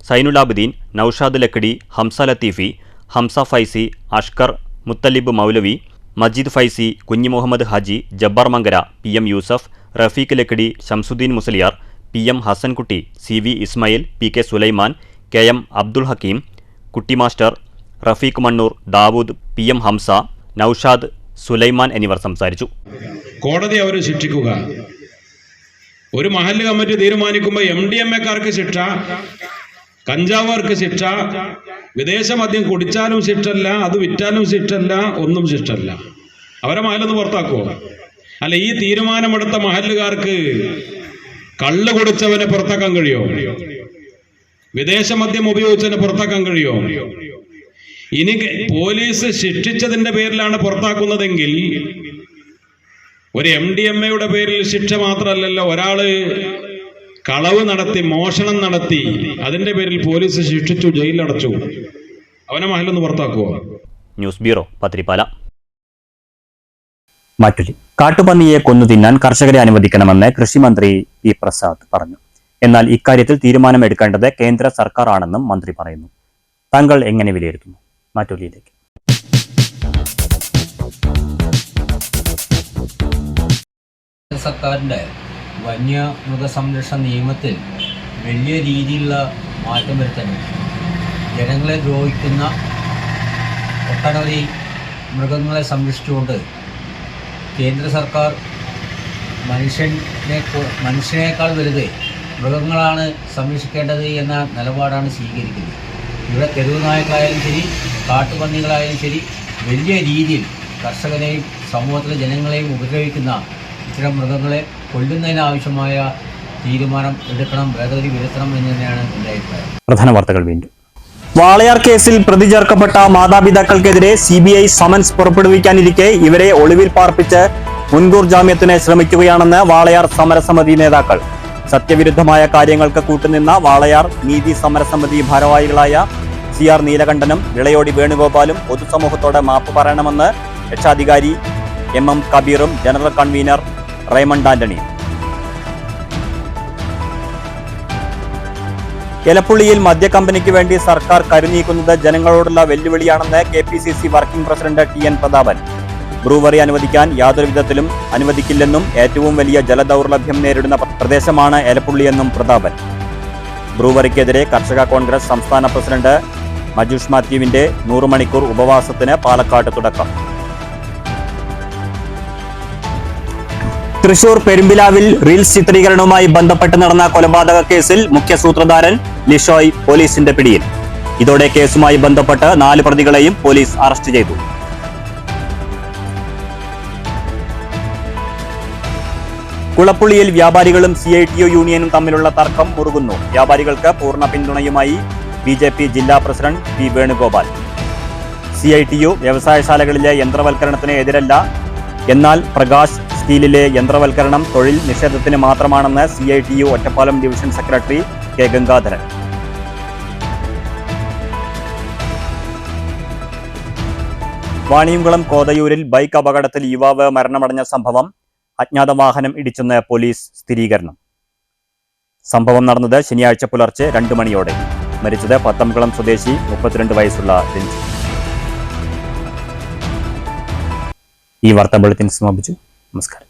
സൈനുലാബുദ്ദീൻ, നൌഷാദ് ലക്കടി, ഹംസ ലത്തീഫി, ഹംസ ഫൈസി, അഷ്കർ, മുത്തലിബ് മൗലവി, മജീദ് ഫൈസി, കുഞ്ഞി Muhammad Haji, Jabbar Mankara, PM Yusuf, Rafeeq Lakkidi, Shamsuddin Musliyar, PM Hasankutty, CV Ismail, PK Sulaiman, KM Abdul Hakeem, കുട്ടി മാസ്റ്റർ, റഫീഖ് മണ്ണൂർ, ദാവൂദ്, PM ഹംസ, നൌഷാദ്, സുലൈമാൻ എന്നിവർ സംസാരിച്ചു. കോടതി അവരെ ശിക്ഷിക്കുക. ഒരു മഹല്ല് കമ്മിറ്റി തീരുമാനിക്കുമ്പോൾ MDMA-കാർക്ക് ശിക്ഷ, കഞ്ചാവർക്ക് ശിക്ഷ, വിദേശ മദ്യം കുടിച്ചാലും ശിക്ഷല്ല, അത് വിറ്റാലും ശിക്ഷല്ല, ഒന്നും ശിക്ഷല്ല. അവരെ മഹല്ലെന്ന് പുറത്താക്കുമോ? അല്ല, ഈ തീരുമാനമെടുത്ത മഹല്ലുകാർക്ക് കള്ള് കുടിച്ചവനെ പുറത്താക്കാൻ കഴിയോ? വിദേശ മദ്യം ഉപയോഗിച്ചവനെ പുറത്താക്കാൻ കഴിയോ? ഇനി പോലീസ് ശിക്ഷിച്ചതിന്റെ പേരിലാണ് പുറത്താക്കുന്നതെങ്കിൽ ഒരു MDMA-യുടെ പേരിൽ ശിക്ഷ മാത്രമല്ലല്ലോ, ഒരാള് കളവ് നടത്തി, മോഷണം നടത്തി, അതിന്റെ പേരിൽ പോലീസ് ശിക്ഷിച്ചു, ജയിലിലടച്ചു, അവനെ മഹലൊന്ന് പുറത്താക്കുവോ? News bureau, Pathripala. മാറ്റുലി കാട്ടുപന്നിയെ കൊന്നു തിന്നാൻ കർഷകരെ അനുവദിക്കണമെന്ന് കൃഷിമന്ത്രി പി പ്രസാദ് പറഞ്ഞു. എന്നാൽ ഇക്കാര്യത്തിൽ തീരുമാനമെടുക്കേണ്ടത് കേന്ദ്ര സർക്കാർ ആണെന്നും മന്ത്രി പറയുന്നു. താങ്കൾ എങ്ങനെ വിലയിരുത്തുന്നു? മാറ്റുലിയിലേക്ക്. സർക്കാരിൻ്റെ വന്യമൃഗസംരക്ഷണ നിയമത്തിൽ വലിയ രീതിയിലുള്ള മാറ്റം വരുത്താൻ ജനങ്ങളെ ദ്രോഹിക്കുന്ന ഒട്ടനവധി മൃഗങ്ങളെ സംരക്ഷിച്ചുകൊണ്ട് കേന്ദ്ര സർക്കാർ മനുഷ്യനേക്കാൾ വലുത് മൃഗങ്ങളാണ് സംരക്ഷിക്കേണ്ടത് എന്ന നിലപാടാണ് സ്വീകരിക്കുന്നത്. ഇവിടെ തെരുവ് നായ്ക്കളായാലും ശരി, കാട്ടുപന്നികളായാലും ശരി, വലിയ രീതിയിൽ കർഷകരെയും സമൂഹത്തിലെ ജനങ്ങളെയും ഉപദ്രവിക്കുന്ന ഇത്തരം മൃഗങ്ങളെ കൊല്ലുന്നതിനാവശ്യമായ തീരുമാനം എടുക്കണം, ഭേദഗതി വരുത്തണം എന്ന് തന്നെയാണ് എൻ്റെ അഭിപ്രായം. പ്രധാന വാർത്തകൾ വീണ്ടും. വാളയാർ കേസിൽ പ്രതി ചേർക്കപ്പെട്ട മാതാപിതാക്കൾക്കെതിരെ CBI സമൻസ് പുറപ്പെടുവിക്കാനിരിക്കെ ഇവരെ ഒളിവിൽ പാർപ്പിച്ച് മുൻകൂർ ജാമ്യത്തിന് ശ്രമിക്കുകയാണെന്ന് വാളയാർ സമരസമിതി നേതാക്കൾ. സത്യവിരുദ്ധമായ കാര്യങ്ങൾക്ക് കൂട്ടുനിന്ന വാളയാർ നീതി സമരസമിതി ഭാരവാഹികളായ CR നീലകണ്ഠനും വിളയോടി വേണുഗോപാലും പൊതുസമൂഹത്തോട് മാപ്പ് പറയണമെന്ന് രക്ഷാധികാരി MM കബീറും ജനറൽ കൺവീനർ റൈമണ്ട് ആന്റണിയും. എലപ്പുള്ളിയിൽ മദ്യക്കമ്പനിക്ക് വേണ്ടി സർക്കാർ കരുനീക്കുന്നത് ജനങ്ങളോടുള്ള വെല്ലുവിളിയാണെന്ന് KPCC working president TN Prathapan. Brewery അനുവദിക്കാൻ യാതൊരു വിധത്തിലും അനുവദിക്കില്ലെന്നും ഏറ്റവും വലിയ ജലദൗർലഭ്യം നേരിടുന്ന പ്രദേശമാണ് എലപ്പുള്ളിയെന്നും പ്രതാപൻ. ബ്രൂവറിക്കെതിരെ കർഷക കോൺഗ്രസ് സംസ്ഥാന പ്രസിഡന്റ് മജൂഷ് മാത്യുവിന്റെ 100 മണിക്കൂർ ഉപവാസത്തിന് പാലക്കാട് തുടക്കം. തൃശൂർ പെരുമ്പിലാവിൽ റീൽസ് ചിത്രീകരണവുമായി ബന്ധപ്പെട്ട് നടന്ന കൊലപാതക കേസിൽ മുഖ്യ സൂത്രധാരൻ ലിഷോയ് പോലീസിന്റെ പിടിയിൽ. ഇതോടെ കേസുമായി ബന്ധപ്പെട്ട് 4 പ്രതികളെയും പോലീസ് അറസ്റ്റ് ചെയ്തു. കുളപ്പുള്ളിയിൽ വ്യാപാരികളും CITU യൂണിയനും തമ്മിലുള്ള തർക്കം മുറുകുന്നു. വ്യാപാരികൾക്ക് പൂർണ്ണ പിന്തുണയുമായി BJP ജില്ലാ പ്രസിഡന്റ് P വേണുഗോപാൽ. CITU വ്യവസായശാലകളിലെ യന്ത്രവൽക്കരണത്തിന് എതിരല്ല, എന്നാൽ പ്രകാശ് സ്റ്റീലിലെ യന്ത്രവൽക്കരണം തൊഴിൽ നിഷേധത്തിന് മാത്രമാണെന്ന് CITU Ottapalam division secretary K Gangadharan. Vaniyamkulam കോതയൂരിൽ ബൈക്ക് അപകടത്തിൽ യുവാവ് മരണമടഞ്ഞ സംഭവം. അജ്ഞാത വാഹനം ഇടിച്ചെന്ന് പോലീസ് സ്ഥിരീകരണം. സംഭവം നടന്നത് ശനിയാഴ്ച പുലർച്ചെ 2 മണിയോടെ. മരിച്ചത് പത്തംകുളം സ്വദേശി 32 വയസ്സുള്ള രഞ്ജി. ഈ വാർത്താ ബുള്ളറ്റിൻ സമാപിച്ചു. നമസ്കാരം.